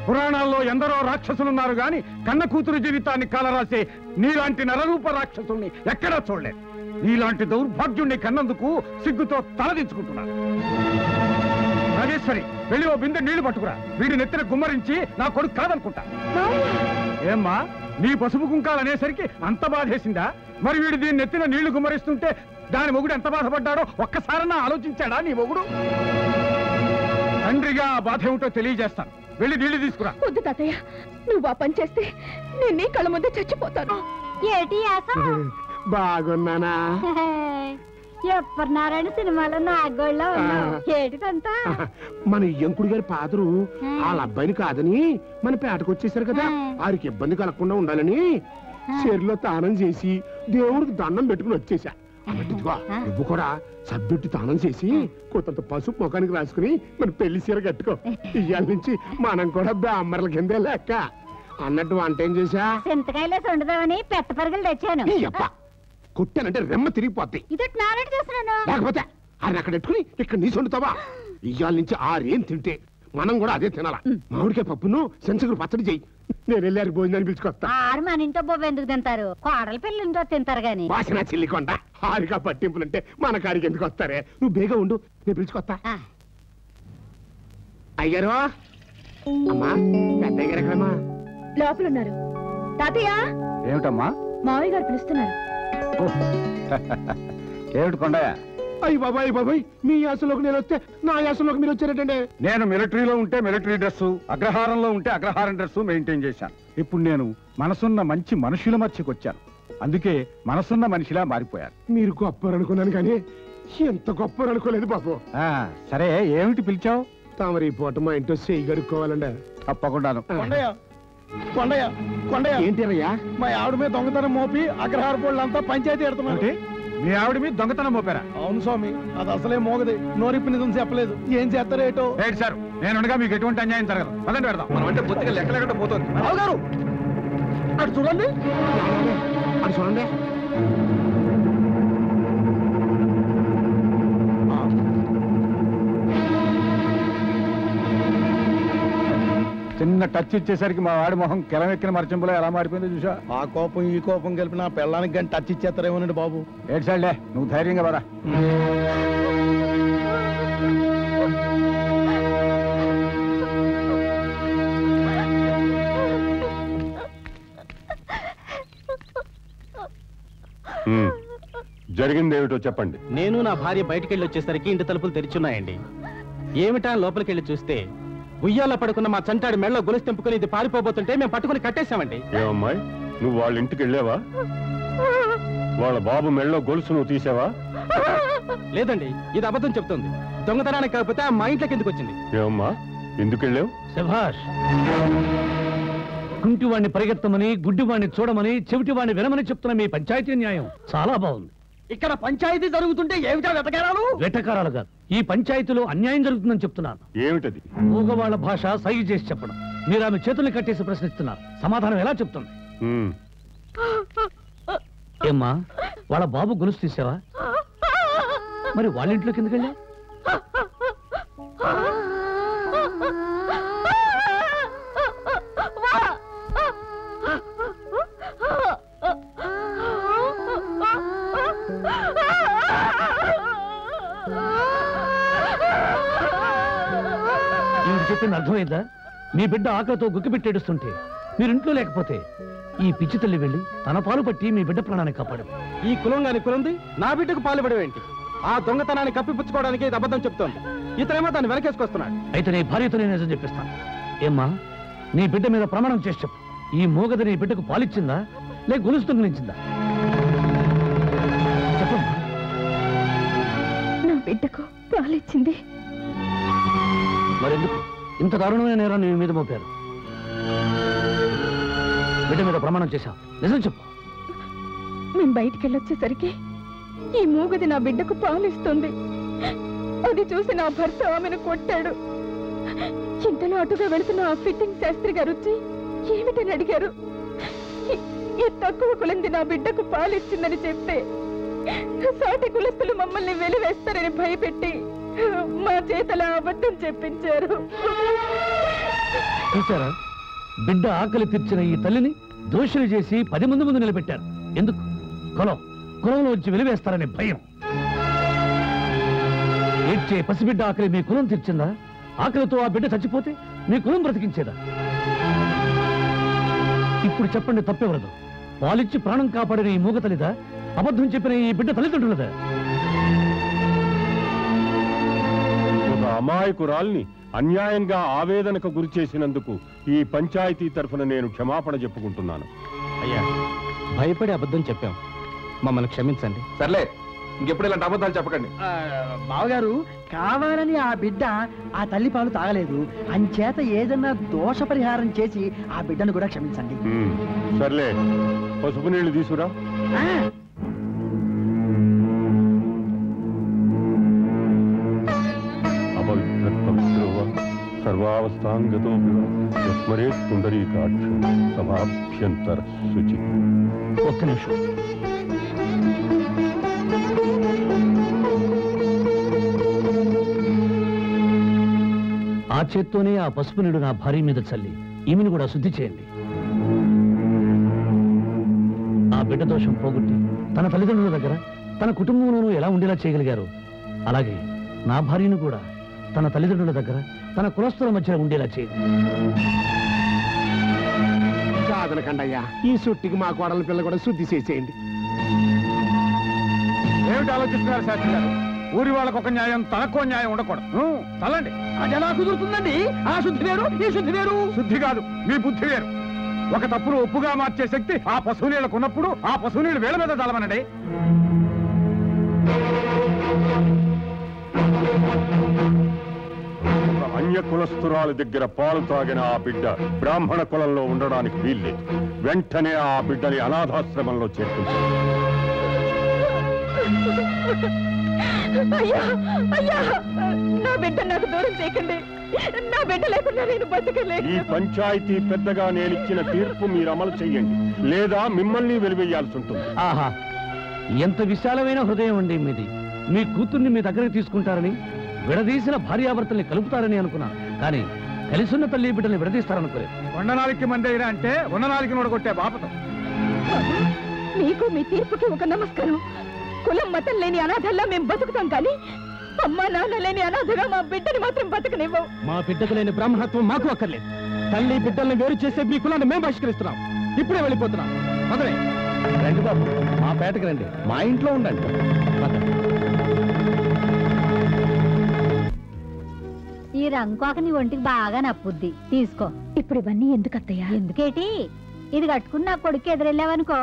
పురాణాల్లో ఎందరో రాక్షసులున్నారు గాని కన్న కూతురు జీవితాన్ని కాలరాసే నీలాంటి నరరూప రాక్షసుల్ని ఎక్కడా చూడలేదు. నీలాంటి దౌర్భాగ్యుణ్ణి కన్నందుకు సిగ్గుతో తలదించుకుంటున్నాను. రాజేశ్వరి, వెళ్ళి ఓ బిందె నీళ్లు పట్టుకురా. వీడి నెత్తిన గుమ్మరించి నా కొడుకు కాదనుకుంటా. ఏమ్మా, నీ పసుపు కుంకాలు అనేసరికి అంత బాధేసిందా? మరి వీడు దీని నెత్తిన నీళ్లు గుమ్మరిస్తుంటే దాని మొగుడు ఎంత బాధపడ్డాడో ఒక్కసారన్నా ఆలోచించాడా నీ మొగుడు? తండ్రిగా ఆ బాధ ఏమిటో తెలియజేస్తాను. వెళ్ళి నీళ్లు తీసుకురా. వద్దు తాతయ్య, నువ్వు ఆ పని చేస్తే నేను నీ కళ్ళ ముందే చచ్చిపోతాను. ఏటి బాగున్నానా? ఎప్పటి నారాయణ సినిమాలో నాగోళ్ళ ఏటిదంతా? మన ఎంకుడు గారి పాదరు వాళ్ళ అబ్బాయిని కాదని మన పేటకు వచ్చేసారు కదా, వారికి ఇబ్బంది కలగకుండా ఉండాలని చెరులో తానం చేసి దేవుడికి దండం పెట్టుకుని వచ్చేసా. అన్నట్టుగా నువ్వు కూడా సబ్బెట్టి తానం చేసి కొంత పసుపు ముఖానికి రాసుకుని మన పెళ్లి చీర కట్టుకో. ఇవాళ నుంచి మనం కూడా బ్రాహ్మణుల కిందే లెక్క. అన్నట్టు వంట ఏం చేశా? చింతకాయలేసి ఉండదామని పెద్ద పరుగులు తెచ్చాను. కొట్టానంటే రెమ్మ తిరిగిపోతాయి. ఇదొకటి నారాయణ చేస్తున్నాను. లేకపోతే ఆయన అక్కడ పెట్టుకుని ఇక్కడ నీ వండుతావా? ఇవాళ నుంచి ఆరేం తింటే మనం కూడా అదే తినాలా. మామిడికాయ పప్పును సెంచకులు పచ్చడి చెయ్యి. నేను వెళ్ళారు భోజనాన్ని పిలుచుకొస్తా. ఆరు మన ఇంట్లో బొబ్బ ఎందుకు తింటారు? కోడల పిల్లలు ఇంట్లో తింటారు గాని. వాసన చిల్లికొండ హారిగా పట్టింపులుంటే మన కాడికి ఎందుకు వస్తారే? నువ్వు బేగా ఉండు, నేను పిలుచుకొస్తా. అయ్యారు అమ్మా, పెద్దయ్య గారు ఎక్కడమ్మా? లోపల ఉన్నారు. తాతయ్య. ఏమిటమ్మా? మావయ్య గారు పిలుస్తున్నారు. ఏమిటి కొండయ్య? అయ్యి బాబాయ్ బాబాయ్, మీ యాసలోకి నేను వస్తే నా యాసలోకి మీరు వచ్చారేటండి. నేను మిలిటరీలో ఉంటే మిలిటరీ డ్రెస్సు, అగ్రహారంలో ఉంటే అగ్రహారం డ్రెస్సు మెయింటైన్ చేశాను. ఇప్పుడు నేను మనసున్న మంచి మనుషుల మధ్యకి వచ్చాను. అందుకే మనసున్న మనిషిలా మారిపోయాను. మీరు గొప్పరు అనుకున్నాను కానీ ఎంత గొప్పరు అనుకోలేదు బాబు. సరే, ఏమిటి పిలిచావు? తామరి పూట మా ఇంట్లో చెయ్యి గడుక్కోవాలండి. తప్పకుండాను. కొండయ్య, ఏంటిరయ్యా? మా ఆవిడ మీద దొంగతనం మోపి అగ్రహార పోళ్ళంతా పంచాయతీ ఎడుతున్నారు. మీ ఆవిడ మీద దొంగతనం మోపారా? అవును స్వామి, అది అసలే మోగది. నోరిప్పి నిజం చెప్పలేదు. ఏం చేస్తారేటో. సార్, నేను మీకు ఎటువంటి అన్యాయం జరగదు. పదండి పెడదాం. మనం అంటే పూర్తిగా లెక్కలేకుండా పోతుంది. రావు గారు, అటు చూడండి, అటు చూడండి. చిన్న టచ్ ఇచ్చేసరికి మా వాడి మొహం కిలమెక్కిన మరచింపులో ఎలా మారిపోయిందో చూసా. ఆ కోపం ఈ కోపం కలిపి నా పెళ్ళానికి కానీ టచ్ ఇచ్చేస్తారేమోనండి బాబు. ఏడ్చాడులే, నువ్వు ధైర్యంగా పరా. జరిగిందేమిటో చెప్పండి. నేను నా భార్య బయటకెళ్ళి వచ్చేసరికి ఇంటి తలుపులు తెరిచున్నాయండి. ఏమిటా లోపలికెళ్ళి చూస్తే ఉయ్యాల పడుకున్న మా చంటాడి మెళ్ళలో గొలుసు తెంపుకుని ఇది పారిపోబోతుంటే మేము పట్టుకుని కట్టేశామండి. ఏమమ్మాయి, నువ్వు వాళ్ళ ఇంటికి వెళ్ళావా? వాళ్ళ బాబు మెళ్ళలో గొలుసు నువ్వు తీసావా? లేదండి, ఇది అబద్ధం చెప్తుంది. దొంగతనానికి కాకపోతే మా ఇంట్లోకి ఎందుకు వచ్చింది? ఏమమ్మా, ఎందుకు వెళ్ళావు? శభాష్. కుంటివాణ్ణి పరిగెత్తమని, గుడ్డివాణ్ణి చూడమని, చెవిటివాణ్ణి వినమని చెప్తున్న మీ పంచాయతీ న్యాయం చాలా బాగుంది. ఇక్కడ పంచాయతీ జరుగుతుంటే ఏమిటా వెతకారాలు? వెటకారాలు కాదు, ఈ పంచాయతీలో అన్యాయం జరుగుతుందని చెప్తున్నాను. ఏమిటది? మూగవాళ్ల భాష సైగ చేసి చెప్పడం. మీరు ఆమె చేతుల్ని కట్టేసి ప్రశ్నిస్తున్నారు. సమాధానం ఎలా చెప్తుంది? ఏమ్మా, వాళ్ళ బాబు గొలుసు తీసావా? మరి వాళ్ళ ఇంట్లోకి ఎందుకు వెళ్ళా? చెప్పింది అర్థమైందా? మీ బిడ్డ ఆకలితో గుక్కిపెట్టేడుస్తుంటే మీరు ఇంట్లో లేకపోతే ఈ పిచ్చి తల్లి వెళ్ళి తన పాలు పట్టి మీ బిడ్డ ప్రాణాన్ని కాపాడు. ఈ కులం గాని కులంది నా బిడ్డకు పాలు పడవేంటి? ఆ దొంగతనాన్ని కప్పిపుచ్చుకోవడానికి ఇది అబద్ధం చెప్తోంది. ఇతనేమో దాన్ని వెనకేసుకొస్తున్నాడు. అయితే నీ భార్యతో నేను నిజం చెప్పిస్తాను. ఏమ్మా, నీ బిడ్డ మీద ప్రమాణం చేసి చెప్పు. ఈ మూగది నీ బిడ్డకు పాలిచ్చిందా లేక గొలుసు దొంగిలించిందా? చెప్పమ్మా. నా బిడ్డకు పాలిచ్చింది. మరెందుకు ఇంత దారుణమైన నేరాన్ని మీ మీద మోపారు? బిడ్డ మీద ప్రమాణం చేశాం, నిజం చెప్పు. మేము బయటికి వెళ్ళొచ్చేసరికి ఈ మూగది నా బిడ్డకు పాలిస్తుంది. అది చూసి నా భర్త ఆమెను కొట్టాడు. ఇంతలో అటుగా వెళుతున్న ఆ ఫిట్టింగ్ శాస్త్రి గారు వచ్చి ఏమిటని అడిగారు. ఈ తక్కువ కులంది నా బిడ్డకు పాలిచ్చిందని చెప్తే సాటి కులస్తులు మమ్మల్ని వెలివేస్తారని భయపెట్టి మా చేతల అబద్ధం చెప్పించారు. చూసారా, బిడ్డ ఆకలి తీర్చిన ఈ తల్లిని దోషులు చేసి 10 మంది ముందు నిలబెట్టారు. ఎందుకు? కులంలో వచ్చి వెలివేస్తారనే భయం. ఏడ్చే పసిబిడ్డ ఆకలి మీ కులం తీర్చిందా? ఆకలితో ఆ బిడ్డ చచ్చిపోతే మీ కులం బ్రతికించేదా? ఇప్పుడు చెప్పండి, తప్పెవరదు? పాలిచ్చి ప్రాణం కాపాడిన ఈ మూగ తల్లిదా? అబద్ధం చెప్పిన ఈ బిడ్డ తల్లిదండ్రులదా? ఒక అమాయకురాల్ని అన్యాయంగా ఆవేదనకు గురి చేసినందుకు ఈ పంచాయతీ తరఫున నేను క్షమాపణ చెప్పుకుంటున్నాను. అయ్యా, భయపడి అబద్ధం చెప్పాం, మమ్మల్ని క్షమించండి. సర్లే, ఇంకెప్పుడు ఇలాంటి అబద్ధాలు చెప్పకండి. బావగారు, కావాలని ఆ బిడ్డ ఆ తల్లి పాలు తాగలేదు. అంచేత ఏదన్నా దోష పరిహారం చేసి ఆ బిడ్డను కూడా క్షమించండి. సర్లే, పసుపు నీళ్లు తీసుకురా. సర్వావస్థాంగతో స్మరే పుండరీకాక్ష సభాభ్యంతర శుచి. ఒక్క నిమిషం. ఆ చేత్తోనే ఆ పసుపు నీడు నా భార్య మీద చల్లి ఈమెను కూడా శుద్ధి చేయండి. ఆ బిడ్డ దోషం పోగొట్టి తన తల్లిదండ్రుల దగ్గర తన కుటుంబంలోనూ ఎలా ఉండేలా చేయగలిగారు, అలాగే నా భార్యను కూడా తన తల్లిదండ్రుల దగ్గర తన కులస్తుల మధ్య ఉండేలా చేయండి. కాదనకండయ్యా, ఈ సుట్టికి మా కోడల పిల్ల కూడా శుద్ధి చేసేయండి. ఏమిటి ఆలోచిస్తున్నారు శాస్త్రి గారు? ఊరి వాళ్ళకు ఒక న్యాయం, తనకో న్యాయం ఉండకూడదు. చల్లండి. అది ఎలా కుదురుతుందండి? ఆ శుద్ధి వేరు, ఈ శుద్ధి వేరు. శుద్ధి కాదు, మీ బుద్ధి వేరు. ఒక తప్పును ఒప్పుగా మార్చే శక్తి ఆ పశువు నీళ్లకు ఉన్నప్పుడు ఆ పశువు నీళ్ళు వేల మీద చల్లమనండి. అన్య కులస్తురాల దగ్గర పాలు తాగిన ఆ బిడ్డ బ్రాహ్మణ కులంలో ఉండడానికి వీల్లేదు. వెంటనే ఆ బిడ్డని అనాథాశ్రమంలో చేర్పించారు. అయ్యా, అయ్యా, నా బిడ్డ నాకు దూరం చేయకండి. నా బిడ్డ లేకుండా నేను బతకలేదు. ఈ పంచాయతీ పెద్దగా నేనిచ్చిన తీర్పు మీరు అమలు చెయ్యండి, లేదా మిమ్మల్ని వెలివేయాల్సి ఉంటుంది. ఆహా, ఎంత విశాలమైన హృదయం అండి మీది. మీ కూతుర్ని మీ దగ్గరికి తీసుకుంటారని, విడదీసిన భార్యాభర్తల్ని కలుపుతారని అనుకున్నాను. కానీ కలిసున్న తల్లి బిడ్డల్ని విడదీస్తారనుకోలేదు. వండనాలికి మందైనా అంటే ఉన్ననాలికి నోడగొట్టే బాపతం. మీకు మీ తీర్పుకి ఒక నమస్కారం. కులం మతం లేని అనాథల్లా మేము బతుకుతాం, కానీ అమ్మా నాన్న లేని అనాథగా మా బిడ్డని మాత్రం బతకనివ్వవు. మా బిడ్డకు లేని బ్రాహ్మణత్వం మాకు అక్కర్లేదు. తల్లి బిడ్డల్ని వేరు చేసే మీ కులాన్ని మేము బహిష్కరిస్తున్నాం. ఇప్పుడే వెళ్ళిపోతున్నాం. మొదలై రండి బాబు, మా పేటకి రండి, మా ఇంట్లో ఉండండి. ఈ రంకోక నీ ఒంటికి బాగా నప్పుద్ది, తీసుకో. ఇప్పుడు ఇవన్నీ ఎందుకు అత్తయ్య? ఎందుకేటి? ఇది కట్టుకుని నా కొడుకు ఎదురెళ్ళావనుకో,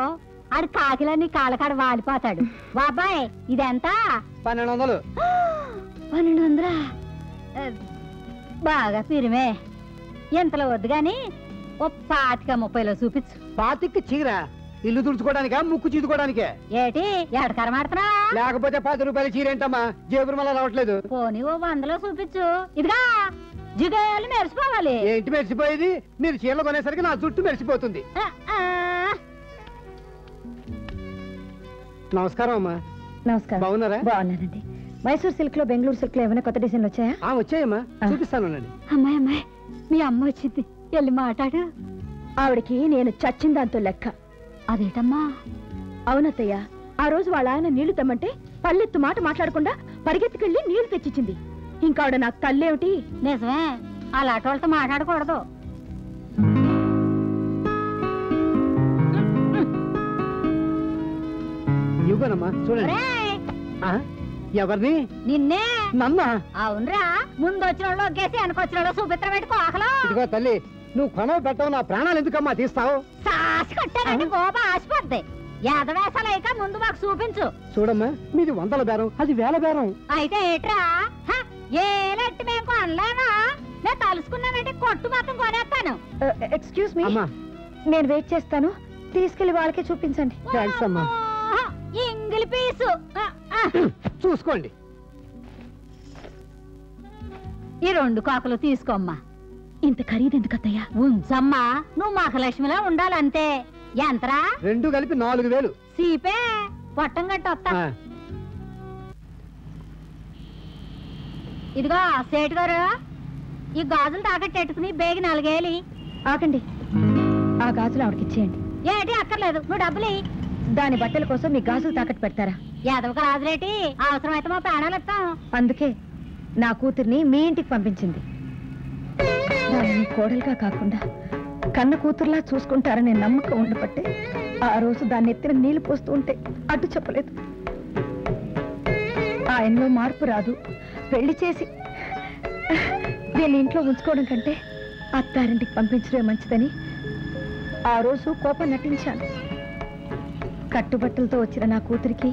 ఆడు కాకిలన్నీ కాళ్ళకాడ వాలిపోతాడు. బాబాయ్ ఇదెంత? 1200. 1200? బాగా పిరిమే. ఎంతలో వద్దు గాని ఓ 25-30లో చూపించు. 25 చీర ఇల్లు తుడుచుకోవడానికా, ముక్కు చీదుకోవడానికే? ఏటి ఎడకరమాడుతున్నా? లేకపోతే 10 రూపాయల చీర ఏంటమ్మా, జేబురు మళ్ళా రావట్లేదు. పోనీ ఓ 100లో చూపించు. ఇదిగా జిగేలు మెరిసిపోవాలి. ఏంటి మెరిసిపోయేది? మీరు చీరలు కొనేసరికి నా జుట్టు మెరిసిపోతుంది. నమస్కారం అమ్మా. నమస్కారం. బాగున్నారా? బాగున్నానండి. మైసూర్ సిల్క్ లో, బెంగళూరు సిల్క్ లో ఏమైనా కొత్త డిజైన్లు వచ్చాయా? వచ్చాయమ్మా, చూపిస్తానండి. అమ్మాయి అమ్మాయి, మీ అమ్మ వచ్చింది, వెళ్ళి మాట్లాడు. ఆవిడకి నేను చచ్చిన దాంతో లెక్క. అదేటమ్మా? అవునత్తయ్య, ఆ రోజు వాళ్ళ ఆయన నీళ్లు తెమ్మంటే పల్లెత్తు మాట మాట్లాడకుండా పరిగెత్తుకెళ్ళి నీళ్లు తెచ్చిచ్చింది. ఇంకా ఆవిడ నాకు తల్లేమిటి? నిజమే, అలాంటి వాళ్ళతో మాట్లాడకూడదు. ఇవ్వనమ్మా, చూడండి. ఎవరిని? నిన్నే. నన్నా? అవునరా, ముందు వచ్చిన వాళ్ళు ఒకేసి వెనకొచ్చిన వాళ్ళు చూపిత్ర పెట్టుకో. ఆకలో ఇదిగో తల్లి, నువ్వు కొనవ పెట్టవు, నా ప్రాణాలు ఎందుకమ్మా తీస్తావు? సాసి కట్టానంటే గోప ఆసిపోద్ది. యాదవేసాలైక ముందు మాకు చూపించు. చూడమ్మా, మీది 100ల బేరం, అది 1000 బేరం. అయితే ఏట్రా, ఏలెట్టి మేము కొనలేమా? నేను తలుసుకున్నానంటే కొట్టు మాత్రం కొనేస్తాను. ఎక్స్క్యూజ్ మీ, నేను వెయిట్ చేస్తాను, తీసుకెళ్లి వాళ్ళకి చూపించండి. థ్యాంక్స్ అమ్మా. ఇంగిలి పీసు చూసుకోండి. ఈ 2 కాకులు తీసుకోమ్మా. ఇంత ఖరీదెందుకు అత్తయ్య? ఉంచమ్మా, నువ్వు మహాలక్ష్మిలా ఉండాలంతే. ఎంతరా? 2 కలిపి 4000. సీపే పొట్టం గట్టి వస్తా. ఇదిగో సేటు గారు, ఈ గాజులు తాకట్టెట్టుకుని బేగి 4 వేలు. ఆగండి, ఆ గాజులు ఆవిడకి ఇచ్చేయండి. ఏటి అక్కర్లేదు, నువ్వు డబ్బులు. దాని బట్టల కోసం మీ గాజులు తాకట్టు పెడతారా? యాదవక రాజులేటి, అవసరమైతే మా ప్రాణాలు ఇస్తాం. అందుకే నా కూతుర్ని మీ ఇంటికి పంపించింది. దాన్ని కోడలుగా కాకుండా కన్న కూతుర్లా చూసుకుంటారనే నమ్మకం ఉండబట్టే ఆ రోజు దాన్ని ఎత్తిన నీళ్లు పోస్తూ ఉంటే అడ్డు చెప్పలేదు. ఆయనలో మార్పు రాదు, పెళ్లి చేసి దీన్ని ఇంట్లో ఉంచుకోవడం కంటే అత్తారింటికి పంపించడమే మంచిదని ఆ రోజు కోపం నటించాను. కట్టుబట్టలతో వచ్చిన నా కూతురికి,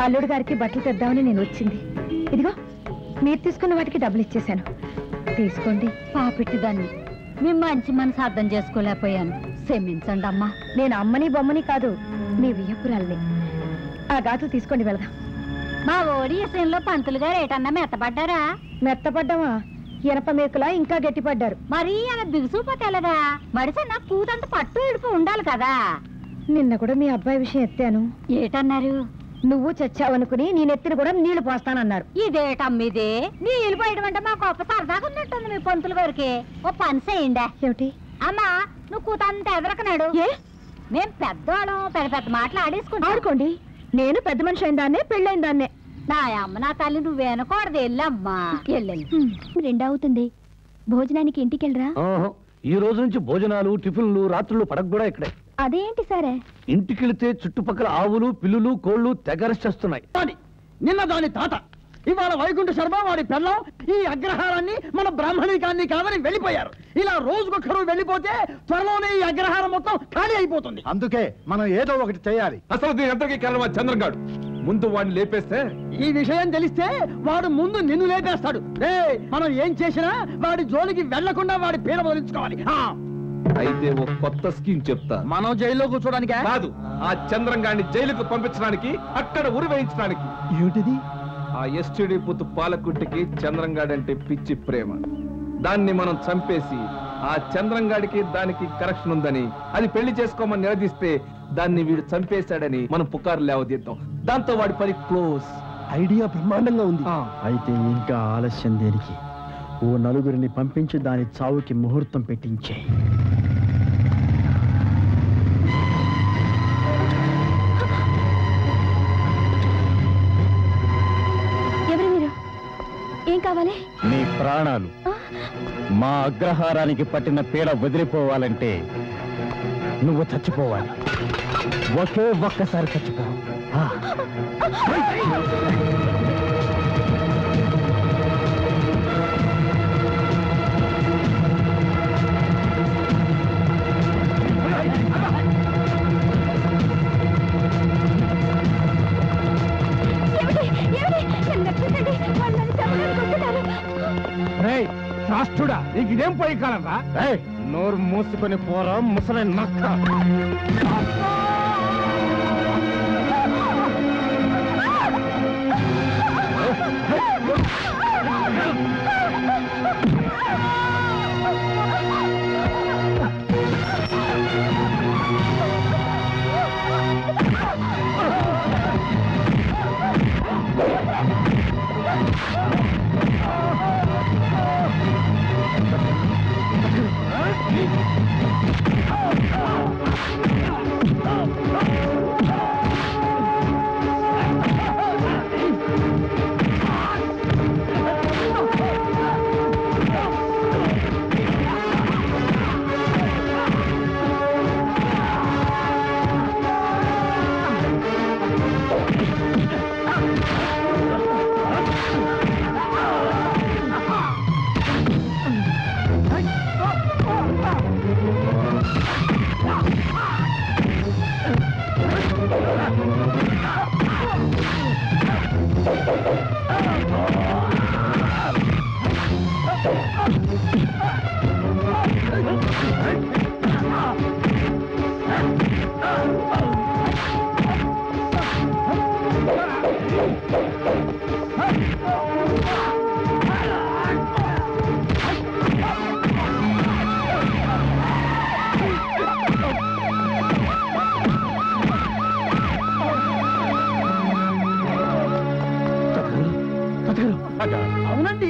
అల్లుడు గారికి బట్టలు తెద్దామని నేను వచ్చింది. ఇదిగో మీరు తీసుకున్న వాటికి డబ్బులు ఇచ్చేశాను, తీసుకోండి. పాపెట్టిదాన్ని మీ మంచి మనసు అర్థం చేసుకోలేకపోయాను, క్షమించండి అమ్మా. నేను అమ్మని బొమ్మని కాదు, మీ వియ్యపురాల్ని. ఆ గాజులు తీసుకోండి, వెళదాం. మా ఓడి విషయంలో పంతులు గారు ఏటన్నా మెత్తపడ్డారా? మెత్తపడ్డామా? ఇనప మేకులా ఇంకా గట్టిపడ్డారు. మరి అలా బిగుసుపోతే ఎలాగా? మడిసన్న కూతంత పట్టు ఇడుపు ఉండాలి కదా. నిన్న కూడా మీ అబ్బాయి విషయం ఎత్తాను. ఏటన్నారు? నువ్వు చచ్చావనుకుని నేనెత్తిన కూడా నీళ్లు పోస్తానన్నారు. ఇదేటమ్మిదే, నీళ్లు పోయడం అంటే మా గొప్ప సరదాగా ఉన్నట్టుంది మీ పంతులు గారికి. ఓ పని చేయండి. ఏమిటి? అమ్మా, నువ్వు కూతంత ఎదరకనాడు. మేం పెద్దవాళ్ళం, పెద్ద పెద్ద మాటలు ఆడేసుకుంటాం. ఆడుకోండి, నేను పెద్ద మనిషి అయిన దాన్నే, పెళ్ళైన దాన్నే. నా అమ్మ నా తల్లి, నువ్వేనకూడదు. వెళ్ళమ్మా, వెళ్ళండి. 2 అవుతుంది, భోజనానికి ఇంటికి వెళ్ళరా? ఈ రోజు నుంచి భోజనాలు, టిఫిన్లు, రాత్రులు పడక కూడా ఇక్కడే. అదేంటి సరే? ఇంటికెళితే చుట్టుపక్కల ఆవులు, పిల్లులు, కోళ్లు తెగరచేస్తున్నాయి. నిన్న దాని తాత, ఇవాళ వైకుంఠ శర్మ వాడి పెళ్ళం ఈ అగ్రహారాన్ని మన బ్రాహ్మణికాన్ని కాదని వెళ్ళిపోయారు. ఇలా రోజుకొక్కరు వెళ్ళిపోతే త్వరలోనే ఈ అగ్రహారం మొత్తం ఖాళీ అయిపోతుంది. అందుకే మనం ఏదో ఒకటి చేయాలి. అసలు దీని అందరికీ కారణం చంద్రగాడు. ముందు వాడిని లేపేస్తే ఈ విషయం తెలిస్తే వాడు ముందు నిన్ను లేపేస్తాడు. మనం ఏం చేసినా వాడి జోలికి వెళ్లకుండా వాడి పీడ వదిలించుకోవాలి. అయితే ఓ కొత్త స్కీమ్ చెప్తా. మనం జైల్లో కూర్చోడానికి కాదు, ఆ చంద్రంగాడిని జైలుకు పంపించడానికి, అక్కడ ఉరి వేయించడానికి. ఏమిటిది? ఆ ఎస్టీడీ పుత్తు పాలకుట్టికి చంద్రంగాడంటే పిచ్చి ప్రేమ. దాన్ని మనం చంపేసి ఆ చంద్రంగాడికి దానికి కరెక్షన్ ఉందని, అది పెళ్లి చేసుకోమని నిలదీస్తే దాన్ని వీడు చంపేశాడని మనం పుకారు లేవదీద్దాం. దాంతో వాడి పని క్లోజ్. ఐడియా బ్రహ్మాండంగా ఉంది. అయితే ఇంకా ఆలస్యం దేనికి? ఓ 4గురిని పంపించి దాని చావుకి ముహూర్తం పెట్టించే. ఎవరు మీరు? ఏం కావాలి? నీ ప్రాణాలు. మా అగ్రహారానికి పట్టిన పీడ వదిలిపోవాలంటే నువ్వు చచ్చిపోవాలి. ఒకే ఒక్కసారి చచ్చిపో. రాష్ట్రుడా నీకు ఇదేం పోయి కాలరా? నోరు మూసుకొని పోరా ముసలి నక్క. అవునండి,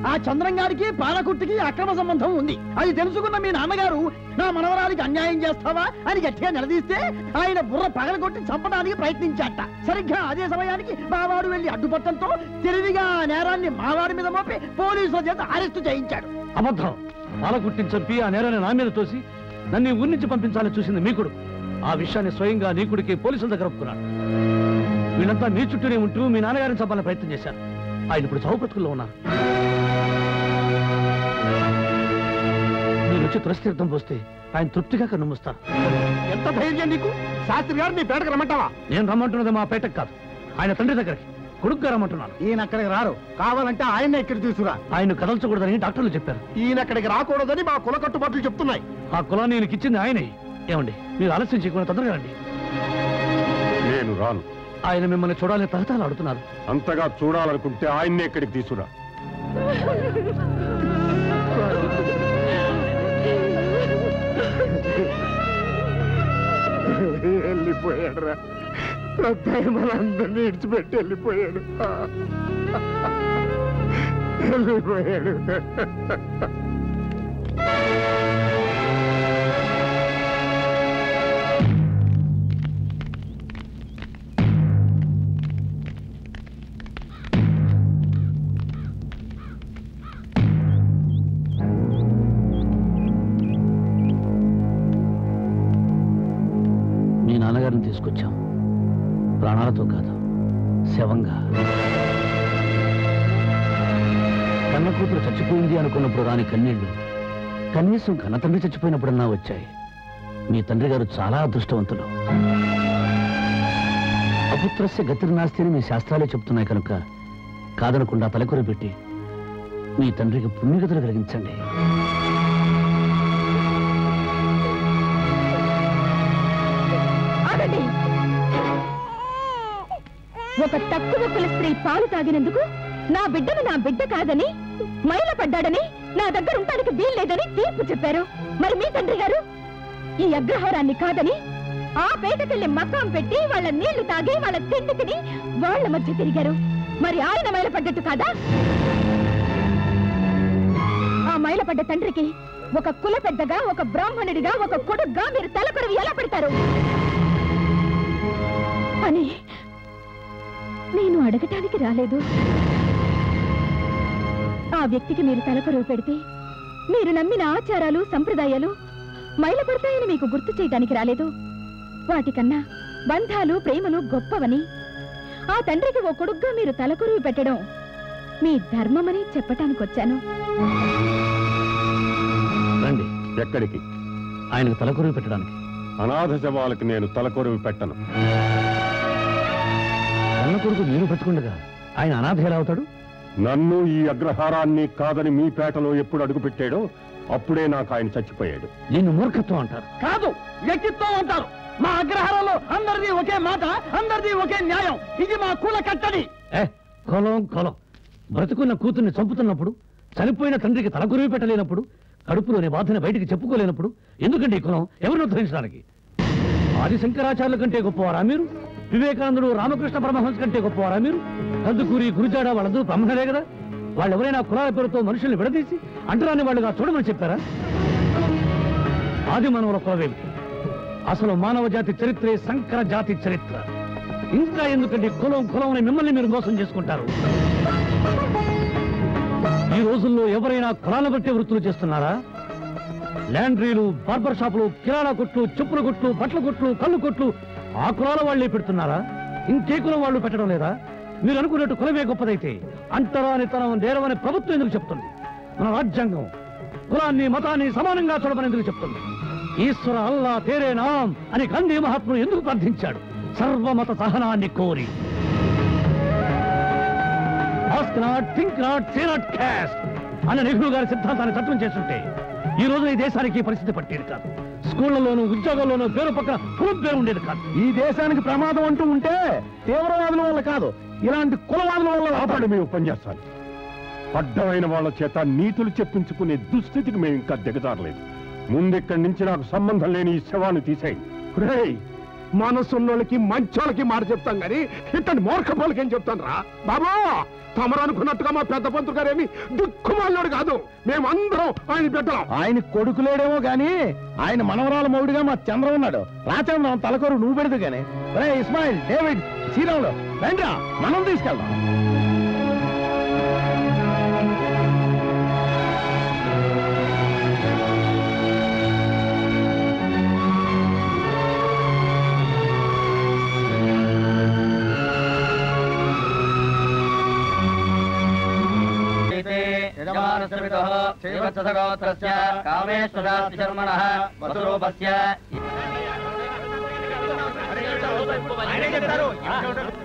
ఆ చంద్రం గారికి పాలకుర్తికి అక్రమ సంబంధం ఉంది. అది తెలుసుకున్న మీ నాన్నగారు నా మనవరాలికి అన్యాయం చేస్తావా అని గట్టిగా నిలదీస్తే ఆయన బుర్ర పగలగొట్టి చంపడానికి ప్రయత్నించాట. సరిగ్గా అదే సమయానికి మావాడు వెళ్లి అడ్డుపట్టడంతో తెలివిగా ఆ నేరాన్ని మావాడి మీద మోపి పోలీసుల చేత అరెస్టు చేయించాడు. అబద్ధం. పాలకుర్తిని చంపి ఆ నేరాన్ని నా మీద తోసి నన్ను ఊరి నుంచి పంపించాలని చూసింది మీకుడు. ఆ విషయాన్ని స్వయంగా నీకుడికి పోలీసుల దగ్గర ఒప్పుకున్నాడు. వీళ్ళంతా మీ చుట్టూనే ఉంటూ మీ నాన్నగారిని చంపాలని ప్రయత్నం చేశారు. ఆయన ఇప్పుడు చావు బ్రతుకుల్లో ఉన్నారు. మీరు వచ్చి తులసితీర్థం పోస్తే ఆయన తృప్తిగా కన్నుమూస్తారు. ఎంత ధైర్యం నీకు? శాస్త్రి గారు నీ పేటకు రమ్మంటావా? నేను రమ్మంటున్నది మా పేటకు కాదు, ఆయన తండ్రి దగ్గరికి. కొడుకుగా రమ్మంటున్నాను. ఈయన అక్కడికి రారు. కావాలంటే ఆయన్నే ఇక్కడ తీసుకురా. ఆయన కదల్చకూడదని డాక్టర్లు చెప్పారు. ఈయన అక్కడికి రాకూడదని మా కుల కట్టుబాట్లు చెప్తున్నాయి. ఆ కులాన్ని ఈయనకి ఇచ్చింది ఆయనే. ఏమండి, మీరు ఆలస్యం చేయకుండా తొందరగా రండి. నేను రాను. ఆయన మిమ్మల్ని చూడాలని తహతాలు ఆడుతున్నారు. అంతగా చూడాలనుకుంటే ఆయన్నే ఇక్కడికి తీసుకురా. వెళ్ళిపోయాడు రా. మనందరినీ ఇడిచిపెట్టి వెళ్ళిపోయాడు. వెళ్ళిపోయాడు. మీ నాన్నగారిని తీసుకొచ్చాం. ప్రాణాలతో కాదు, శవంగా. కన్న కూతురు చచ్చిపోయింది అనుకున్నప్పుడు రాని కన్నీళ్లు కనీసం కన్న తండ్రి చచ్చిపోయినప్పుడన్నా వచ్చాయి. మీ తండ్రి గారు చాలా అదృష్టవంతులు. అపుత్రస్య గతిర్నాస్తి అని మీ శాస్త్రాలే చెప్తున్నాయి కనుక కాదనకుండా తలకొర పెట్టి మీ తండ్రికి పుణ్యగతులు కలిగించండి. ఒక తక్కువ కుల స్త్రీ పాలు తాగినందుకు నా బిడ్డను నా బిడ్డ కాదని, మైల పడ్డాడని, నా దగ్గర ఉండడానికి వీల్లేదని తీర్పు చెప్పారు. మరి మీ తండ్రి గారు ఈ అగ్రహారాన్ని కాదని ఆ పేటకెళ్లి మకాం పెట్టి వాళ్ళ నీళ్లు తాగి వాళ్ళ తిండి తిని వాళ్ళ మధ్య తిరిగారు. మరి ఆయన మైల పడ్డట్టు కాదా? ఆ మైల పడ్డ తండ్రికి ఒక కుల పెద్దగా, ఒక బ్రాహ్మణుడిగా, ఒక కొడుగ్గా మీరు తలకొరవి ఎలా పెడతారు అని నేను అడగటానికి రాలేదు. ఆ వ్యక్తికి మీరు తలకొరవు పెడితే మీరు నమ్మిన ఆచారాలు సంప్రదాయాలు మైలపడతాయని మీకు గుర్తు చేయడానికి రాలేదు. వాటికన్నా బంధాలు ప్రేమలు గొప్పవని, ఆ తండ్రికి ఓ కొడుగ్గా మీరు తలకొరువు పెట్టడం మీ ధర్మమని చెప్పటానికొచ్చాను. రండి. ఎక్కడికి? ఆయనకు తలకొరువు పెట్టడానికి. అనాథ శవాలకి నేను తలకొరువు పెట్టను. కన్న కొడుకు మీరు పెట్టుకుండగా ఆయన అనాథ ఎలా అవుతాడు? నన్ను ఈ అగ్రహారాన్ని కాదని మీ పేటలో ఎప్పుడు అడుగు పెట్టాడో అప్పుడే నాకు ఆయన చచ్చిపోయాడు. నిన్ను మూర్ఖత్వం అంటారు. కాదు, వ్యక్తిత్వం అంటారు. మా అగ్రహారంలో అందరిది ఒకే మాట, అందరిది ఒకే న్యాయం. ఇది మా కుల కట్టడి. కులం బ్రతుకున్న కూతుర్ని చంపుతున్నప్పుడు, చనిపోయిన తండ్రికి తలకొరివి పెట్టలేనప్పుడు, కడుపులోని బాధని బయటికి చెప్పుకోలేనప్పుడు ఎందుకంటే ఈ కులం ఎవరిని ఉద్ధరించడానికి? ఆది శంకరాచార్యుల కంటే గొప్పవారా మీరు? వివేకానందుడు, రామకృష్ణ పరమహంస కంటే గొప్పవారా మీరు? కందుకూరి, గురుజాడ వాళ్ళందరూ బ్రహ్మణులే కదా. వాళ్ళు ఎవరైనా కులాల పేరుతో మనుషుల్ని విడదీసి అంటరాని వాళ్ళుగా చూడమని చెప్పారా? ఆది మానవుల కులవేమిటి? అసలు మానవ జాతి చరిత్రే సంకర జాతి చరిత్ర. ఇంకా ఎందుకంటే కులం అని మిమ్మల్ని మీరు మోసం చేసుకుంటారు. ఈ రోజుల్లో ఎవరైనా కులాలను బట్టి వృత్తులు చేస్తున్నారా? ల్యాండ్రీలు, బార్బర్ షాపులు, కిరాణా కొట్లు, చెప్పుల కొట్లు, బట్టల కొట్లు, కళ్ళు కొట్లు ఆ కులాల వాళ్లే పెడుతున్నారా? ఇంకే కులం వాళ్ళు పెట్టడం లేదా? మీరు అనుకున్నట్టు కులమే గొప్పదైతే అంటరానితనం నేరమని ప్రభుత్వం ఎందుకు చెప్తుంది? మన రాజ్యాంగం కులాన్ని మతాన్ని సమానంగా చూడమని ఎందుకు చెప్తుంది? ఈశ్వర అల్లా తేరే నాం అని గాంధీ మహాత్ముడు ఎందుకు ప్రార్థించాడు? సర్వమత సహనాన్ని కోరి. Ask not, think not, say not, caste అన్న నెహ్రూ గారి సిద్ధాంతాన్ని చట్టం చేస్తుంటే ఈ రోజు ఈ దేశానికి పరిస్థితి పట్టేది కాదు. స్కూళ్లలోనూ ఉద్యోగాల్లోనూ పేరు పక్కన ఫుల్ పేరు ఉండేది కాదు. ఈ దేశానికి ప్రమాదం అంటూ ఉంటే తీవ్రవాదుల వల్ల కాదు, ఇలాంటి కులవాదుల వల్ల. ఆపండి మీ ఉపన్యాసాలు. అడ్డమైన వాళ్ళ చేత నీతులు చెప్పించుకునే దుస్థితికి మేము ఇంకా దిగజారలేదు. ముందెక్కడి నుంచి నాకు సంబంధం లేని ఈ శవాన్ని తీసేయండి. మనసున్నోళ్ళకి మంచోళ్ళకి మాట చెప్తాం గాని ఇట్టని మూర్ఖపోలకి ఏం చెప్తాను రా బాబా. తమరు అనుకున్నట్టుగా మా పెద్ద పంతులు గారేమి దిక్కుమాలినోడు కాదు. మేమందరం ఆయన బిడ్డలం. ఆయన కొడుకులేడేమో గాని ఆయన మనవరాల మౌడిగా మా చంద్రం ఉన్నాడు. రాచంద్రం తలకొరు నువ్వు పెడదు గాని. ఇస్మాయిల్, డేవిడ్, శ్రీరాములు రండిరా, మనం తీసుకెళ్దాం.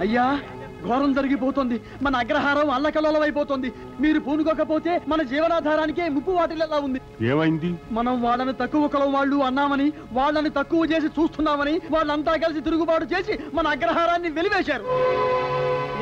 అయ్యా, ఘోరం జరిగిపోతుంది. మన అగ్రహారం అల్లకల్లోలమైపోతుంది. మీరు పూనుకోకపోతే మన జీవనాధారానికే ముప్పు వాటిల్లా ఉంది. ఏమైంది? మనం వాళ్ళని తక్కువ కులం వాళ్ళు అన్నామని, వాళ్ళని తక్కువ చేసి చూస్తున్నామని వాళ్ళంతా కలిసి తిరుగుబాటు చేసి మన అగ్రహారాన్ని వెలివేశారు.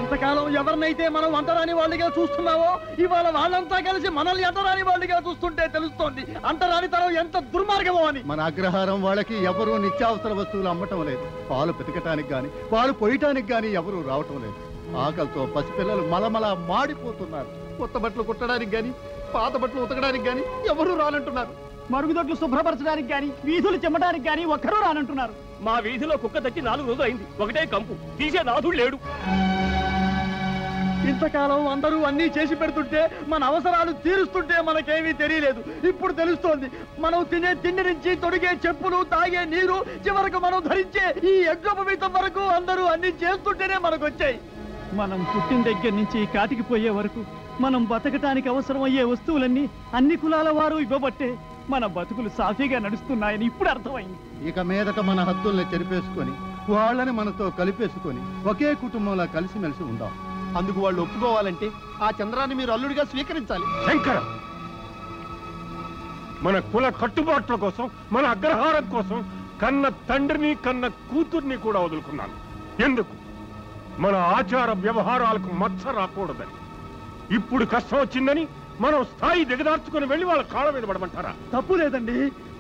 ఇంతకాలం ఎవరినైతే మనం అంటరాని వాళ్ళుగా చూస్తున్నామో ఇవాళ వాళ్ళంతా కలిసి మనల్ని అంటరాని వాళ్ళుగా చూస్తుంటే తెలుస్తోంది అంటరానితనం ఎంత దుర్మార్గమో అని. మన అగ్రహారం వాళ్ళకి ఎవరూ నిత్యావసర వస్తువులు అమ్మటం లేదు. పాలు పితకటానికి గాని, పాలు పొయ్యటానికి గాని ఎవరూ రావటం లేదు. ఆకలితో పసిపిల్లలు మలమల మాడిపోతున్నారు. కొత్త బట్టలు కుట్టడానికి గాని, పాత బట్టలు ఉతకడానికి గాని ఎవరూ రానంటున్నారు. మరుగుదొడ్లు శుభ్రపరచడానికి గాని, వీధులు చెమ్మడానికి గాని ఒక్కరూ రానంటున్నారు. మా వీధిలో కుక్క తచ్చి 4 రోజులు అయింది. ఒకటే కంపు, తీసే నాథుడు లేడు. ఇంతకాలం అందరూ అన్నీ చేసి పెడుతుంటే, మన అవసరాలు తీరుస్తుంటే మనకేమీ తెలియలేదు. ఇప్పుడు తెలుస్తోంది. మనం తినే తిండి నుంచి తొడిగే చెప్పులు, తాగే నీరు, చివరకు మనం ధరించే ఈ యజ్ఞోపవీతం వరకు అందరూ అన్ని చేస్తుంటేనే మనకు వచ్చాయి. మనం పుట్టిన దగ్గర నుంచి కాటికి పోయే వరకు మనం బతకటానికి అవసరమయ్యే వస్తువులన్నీ అన్ని కులాల వారు ఇవ్వబట్టే మన బతుకులు సాఫీగా నడుస్తున్నాయని ఇప్పుడు అర్థమైంది. ఇక మీదట మన హద్దుల్ని చెరిపేసుకొని వాళ్ళని మనతో కలిపేసుకొని ఒకే కుటుంబంలో కలిసిమెలిసి ఉందాం. అందుకు వాళ్ళు ఒప్పుకోవాలంటే ఆ చంద్రాన్ని మీరు అల్లుడిగా స్వీకరించాలి. శంకరం, మన కుల కట్టుబాట్ల కోసం, మన అగ్రహారం కోసం కన్న తండ్రిని, కన్న కూతుర్ని కూడా వదులుకున్నాను. ఎందుకు? మన ఆచార వ్యవహారాలకు మచ్చ రాకూడదని. ఇప్పుడు కష్టం వచ్చిందని మనం స్థాయి దిగదార్చుకుని వెళ్ళి వాళ్ళ కాళ్ళ మీద పడమంటారా? తప్పు లేదండి.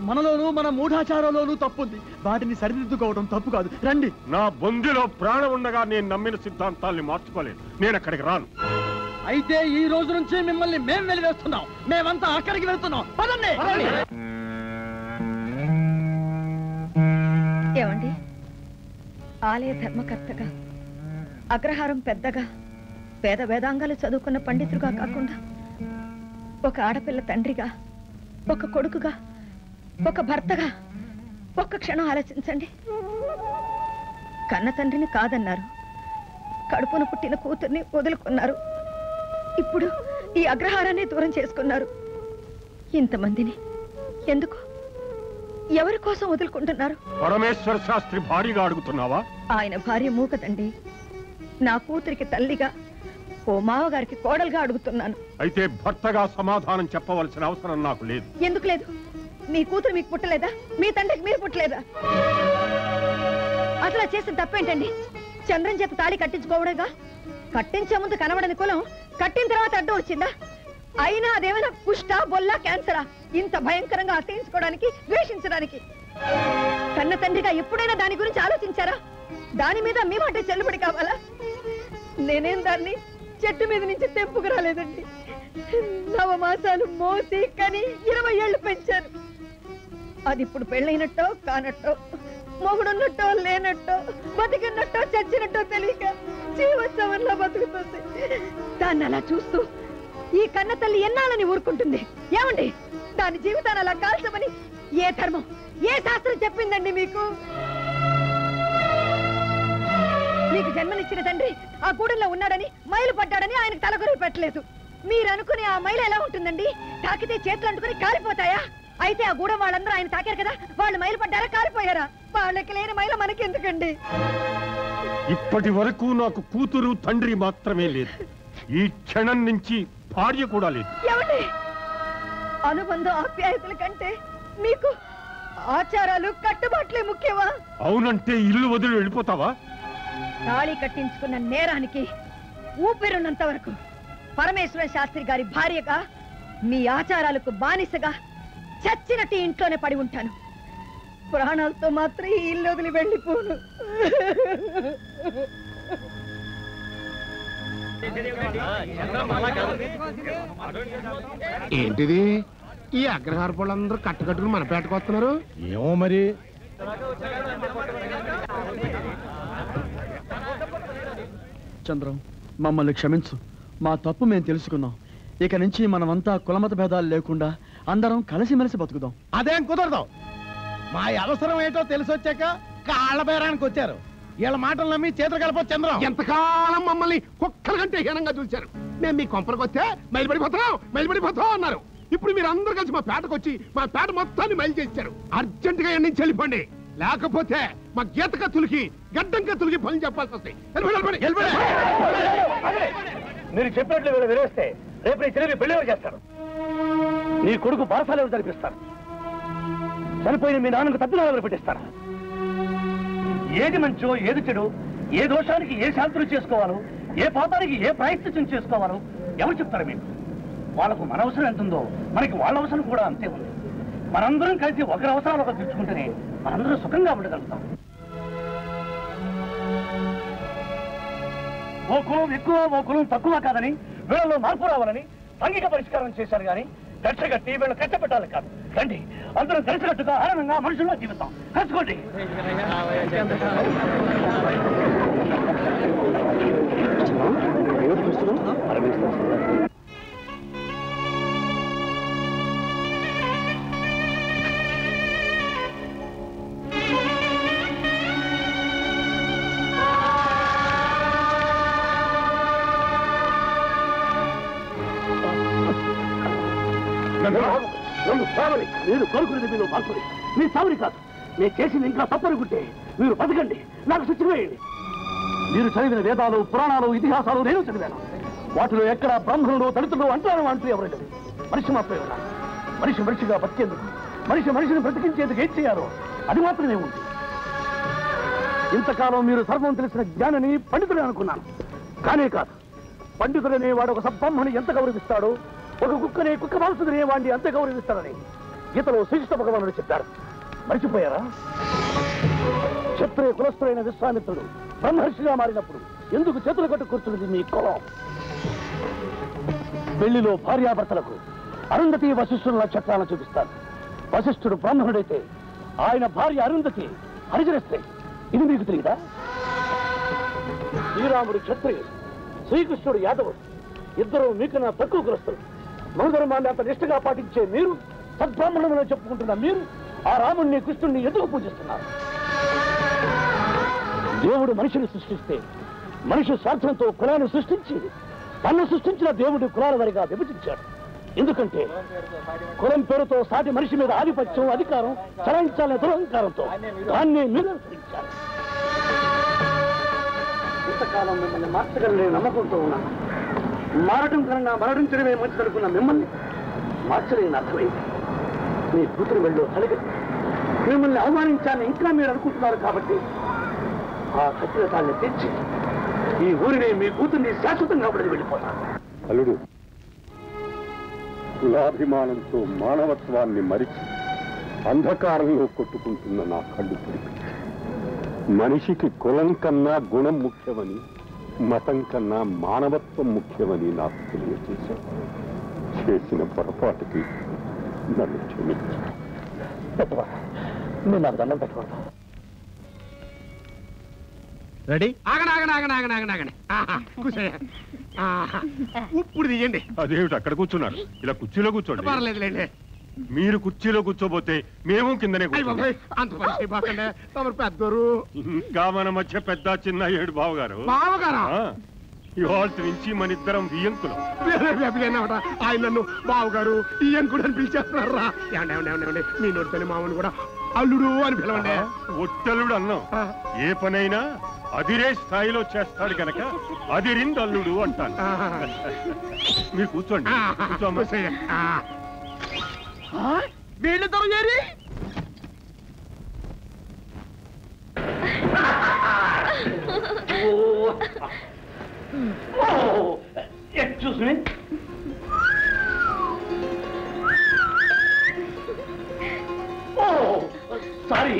మనలోనూ మన మూఢాచారంలోనూ తప్పుంది. వాటిని సరిదిద్దుకోవడం తప్పు కాదు. రండి. నా బొందిలో ప్రాణం ఉండగా నేను నమ్మిన సిద్ధాంతాల్ని మార్చుకోలేదు. నేను అక్కడికి రాను. అయితే ఈ రోజు నుంచి మిమ్మల్ని మేం వెలివేస్తున్నాం. మేమంతా అక్కడికి వెళ్తున్నాం. పదండి. ఏమండి, ఆలయ ధర్మకర్తగా, అగ్రహారం పెద్దగా, వేద వేదాంగాలు చదువుకున్న పండితుడుగా కాకుండా ఒక ఆడపిల్ల తండ్రిగా, ఒక కొడుకుగా, ఒక భర్తగా ఒక్క క్షణం ఆలోచించండి. కన్న తండ్రిని కాదన్నారు, కడుపున పుట్టిన కూతుర్ని వదులుకున్నారు. ఇప్పుడు ఈ అగ్రహారాన్ని దూరం చేసుకున్నారు. ఇంతమందిని ఎందుకు, ఎవరి కోసం వదులుకుంటున్నారు? పరమేశ్వర శాస్త్రి భార్యగా అడుగుతున్నావా? ఆయన భార్య మూకదండి. నా కూతురికి తల్లిగా, ఓ మావగారికి కోడలుగా అడుగుతున్నాను. అయితే భర్తగా సమాధానం చెప్పవలసిన అవసరం నాకు లేదు. ఎందుకు లేదు? మీ కూతురు మీకు పుట్టలేదా? మీ తండ్రికి మీరు పుట్టలేదా? అసలు చేసిన తప్పేంటండి? చంద్రం చేత తాళి కట్టించుకోవడేగా. కట్టించే ముందు కనబడని కులం కట్టిన తర్వాత అడ్డం వచ్చిందా? అయినా అదేమైనా కుష్ట, బొల్ల, క్యాన్సరా ఇంత భయంకరంగా అసహించుకోవడానికి, ద్వేషించడానికి? కన్న తండ్రిగా ఎప్పుడైనా దాని గురించి ఆలోచించారా? దాని మీద మీ మాట చెల్లుబడి కావాలా? నేనేం దాన్ని చెట్టు మీద నుంచి తెంపుకు రాలేదండి. 9 మాసాలు మోసి కని 20 ఏళ్లు పెంచాను. అది ఇప్పుడు పెళ్ళైనట్టో కానట్టో, మొగుడున్నట్టో లేనట్టో, బతికినట్టో చచ్చినట్టో తెలియక జీవోత్సవంలో బతుకుతుంది. దాన్ని అలా చూస్తూ ఈ కన్న తల్లి ఎన్నాళ్ళని ఊరుకుంటుంది? ఏమండి, దాని జీవితాన్ని అలా కాల్చమని ఏ ధర్మం, ఏ శాస్త్రం చెప్పిందండి మీకు? మీకు జన్మనిచ్చిన తండ్రి ఆ గూడెంలో ఉన్నాడని, మైలు పడ్డాడని ఆయనకు తలగొరి పెట్టలేదు. మీరు అనుకునే ఆ మైలు ఎలా ఉంటుందండి? తాకితే చేతులు అంటుకుని కాలిపోతాయా? అయితే ఆ గూడెం వాళ్ళందరూ ఆయన తాకారు కదా, వాళ్ళు మైలు పడ్డారా, కాలిపోయారా? వాళ్ళకి లేని మైలు మనకి ఎందుకండి? ఇప్పటి వరకు నాకు కూతురు, తండ్రి మాత్రమే లేదు. ఈ క్షణం నుంచి భార్య కూడా లేదు. ఏమండి, అనుబంధం, ఆప్యాయతల కంటే మీకు ఆచారాలు, కట్టుబాట్లే ముఖ్యమా? అవునంటే ఇల్లు వదిలి వెళ్ళిపోతావా? తాళి కట్టించుకున్న నేరానికి ఊపిరున్నంత వరకు పరమేశ్వర శాస్త్రి గారి భార్యగా, మీ ఆచారాలకు బానిసగా చచ్చినట్టు ఇంట్లోనే పడి ఉంటాను. ప్రాణాలతో మాత్రం ఈ ఇల్లు వదిలి వెళ్ళిపోను. ఏంటిది? ఈ అగ్రహార వాళ్ళందరూ కట్టుకట్టుకుని మన పేటకు వస్తున్నారు. ఏమో మరి. చంద్రం, మమ్మల్ని క్షమించు. మా తప్పు మేము తెలుసుకున్నాం. ఇక నుంచి మనమంతా కులమత భేదాలు లేకుండా అందరం కలిసిమెలిసి బతుకుదాం. అదేం కుదరదు. మా అవసరం ఏంటో తెలిసొచ్చాక కాళ్ళ బేరానికి వచ్చారు. వీళ్ళ మాటలు నమ్మి చేతులు కలపొచ్చు. చంద్రం, ఎంతకాలం మమ్మల్ని కుక్కల కంటే హీనంగా చూశారు. మేము మీ కొంపలకు వస్తే మైలుపడిపోతాం అన్నారు. ఇప్పుడు మీరు అందరు కలిసి మా పేటకు వచ్చి మా పేట మొత్తాన్ని మైలు చేశారు. అర్జెంట్ గా ఎన్ని నుంచి వెళ్ళిపోండి, లేకపోతే మా గీత కత్తులకి, గడ్డం కత్తులకి పనులు చెప్పాల్సి వస్తాయి. మీరు చెప్పినట్లు వీళ్ళు వినేస్తే రేపు నీ చెల్లిని పెళ్లి చేస్తారు. నీ కొడుకు బారసాలు ఎవరు జరిపిస్తారు? చనిపోయిన మీ నాన్నకు తద్దులు ఎవరు పెట్టిస్తారా? ఏది మంచో, ఏది చెడు, ఏ దోషానికి ఏ శాంతులు చేసుకోవాలో, ఏ పాపానికి ఏ ప్రాయశ్చిత్తం చేసుకోవాలో ఎవరు చెప్తారు మీకు? వాళ్ళకు మన అవసరం ఎంత ఉందో మనకి వాళ్ళ అవసరం కూడా అంతే ఉంది. మనందరం కలిసి ఒకరి అవసరాలు ఒకరు తీర్చుకుంటేనే మనందరం సుఖంగా ఉండగలుగుతాం. ఓ కులం ఎక్కువ, ఓ కులం తక్కువ కాదని, వీళ్ళలో మార్పు రావాలని సాంఘిక పరిష్కారం చేశారు. కానీ కట్టగట్టి వీళ్ళు కట్టబెట్టాలి కాదు. రండి, అందరం కలిసికట్టుగా ఆనందంగా మనుషుల్లో జీవితాం. కలుసుకోండి. మీరు కోరుకునేది మీరు పాల్గొని, మీ సావుని కాదు. నేను చేసింది ఇంకా తప్పనుకుంటే మీరు బతకండి, నాకు శిక్ష వేయండి. మీరు చదివిన వేదాలు, పురాణాలు, ఇతిహాసాలు నేను చదివాను. వాటిలో ఎక్కడ బ్రాహ్మణుడు, దళితుడు అంటారు అంటూ ఎవరు లేదు. మనిషి మాత్రమే ఉన్నారు. మనిషి మనిషిగా బతికేందుకు, మనిషిని బ్రతికించేందుకు ఏం చేయాలో అది మాత్రమే ఉంది. ఇంతకాలం మీరు సర్వం తెలిసిన జ్ఞానిని, పండితుడే అనుకున్నాను. కానే కాదు. పండితుడనే వాడు ఒక సబ్బ్రాహ్మణి ఎంత గౌరవిస్తాడో, ఒక కుక్కనే కుక్క మాంసుదనే వాడిని అంతే గౌరవిస్తాడని గీతలో శ్రీకృష్ణ భగవానుడు చెప్పారు. మర్చిపోయారా? క్షత్రియ కులస్థుడైన విశ్వామిత్రుడు బ్రహ్మర్షిగా మారినప్పుడు ఎందుకు చేతులు కట్టు కూర్చున్నది మీ కులం? పెళ్లిలో భార్యాభర్తలకు అరుంధతి, వశిష్ఠుల నక్షత్రాలను చూపిస్తారు. వశిష్ఠుడు బ్రాహ్మణుడైతే ఆయన భార్య అరుంధతి హరిజనిస్తే ఇది మీకు తెలియదా? శ్రీరాముడు క్షత్రియుడు, శ్రీకృష్ణుడు యాదవుడు. ఇద్దరు మీకన్నా తక్కువ కులస్తులు. మనుధర్మాన్ని అంత నిష్ఠగా పాటించే మీరు, సద్బ్రాహ్మణులను చెప్పుకుంటున్న మీరు ఆ రాముణ్ణి, కృష్ణుణ్ణి ఎందుకు పూజిస్తున్నారు? దేవుడు మనిషిని సృష్టిస్తే మనిషి స్వార్థంతో కులాన్ని సృష్టించి తను సృష్టించిన దేవుడు కులాల వారిగా విభజించాడు. ఎందుకంటే కులం పేరుతో సాటి మనిషి మీద ఆధిపత్యం అధికారం చలాయించాలనే దురహంకారంతో దాన్ని నిరంతరించారు. ఇంతకాలం మిమ్మల్ని మార్చగలనే నమ్మకంతో ఉన్నాను. మారటం కన్నా మరణించడమే మంచిదనుకున్న మిమ్మల్ని మార్చలేని అర్థమైంది. మీ కూతురు వెళ్ళు అలగదు మిమ్మల్ని అవమానించాలని ఇంకా మీరు అనుకుంటున్నారు కాబట్టి ఆ కఠినతాన్ని తెచ్చి ఈ ఊరిని మీ కూతుర్ని శాశ్వతంగా పడి వెళ్ళిపోతారు. అల్లుడు, కులాభిమానంతో మానవత్వాన్ని మరిచి అంధకారంలో కొట్టుకుంటున్న నా కళ్ళు తెరిపించి మనిషికి కులం కన్నా గుణం ముఖ్యమని, మతం కన్నా మానవత్వం ముఖ్యమని నాకు తెలియజేశాను. చేసిన పొరపాటుకి నన్ను క్షమించు. నేను నాకు దండం పెట్టుకోండి. రెడీ? ఆగండి కూర్చోయ్యా. ఇప్పుడు తీయండి. అదేమిటి అక్కడ కూర్చున్నారు? ఇలా కుర్చీలో కూర్చోండి. పర్లేదులేండి. మీరు కుర్చీలో కూర్చోబోతే మేము కిందనే కూర్చోండి. అంత పని బాకండి. తమరు పెద్దోరు. ఇంకా మన మధ్య పెద్ద చిన్న 7 బావగారు. బావగారా? ఇవాళ నుంచి మన ఇద్దరం వియంకులం. ఆయన నన్ను బావగారు ఈ అంకుడు అని పిలిచేస్తున్నారా? ఏమండి మీ నోటితోనే మామూలు కూడా అల్లుడు అని పిలవండి. ఒట్టల్లుడు అన్నాం. ఏ పనైనా అదిరే స్థాయిలో చేస్తాడు కనుక అదిరింది అల్లుడు అంటాను. మీరు కూర్చోండి. వీళ్ళిద్దరు చేరి ఎక్స్క్యూజ్ మీ. సారీ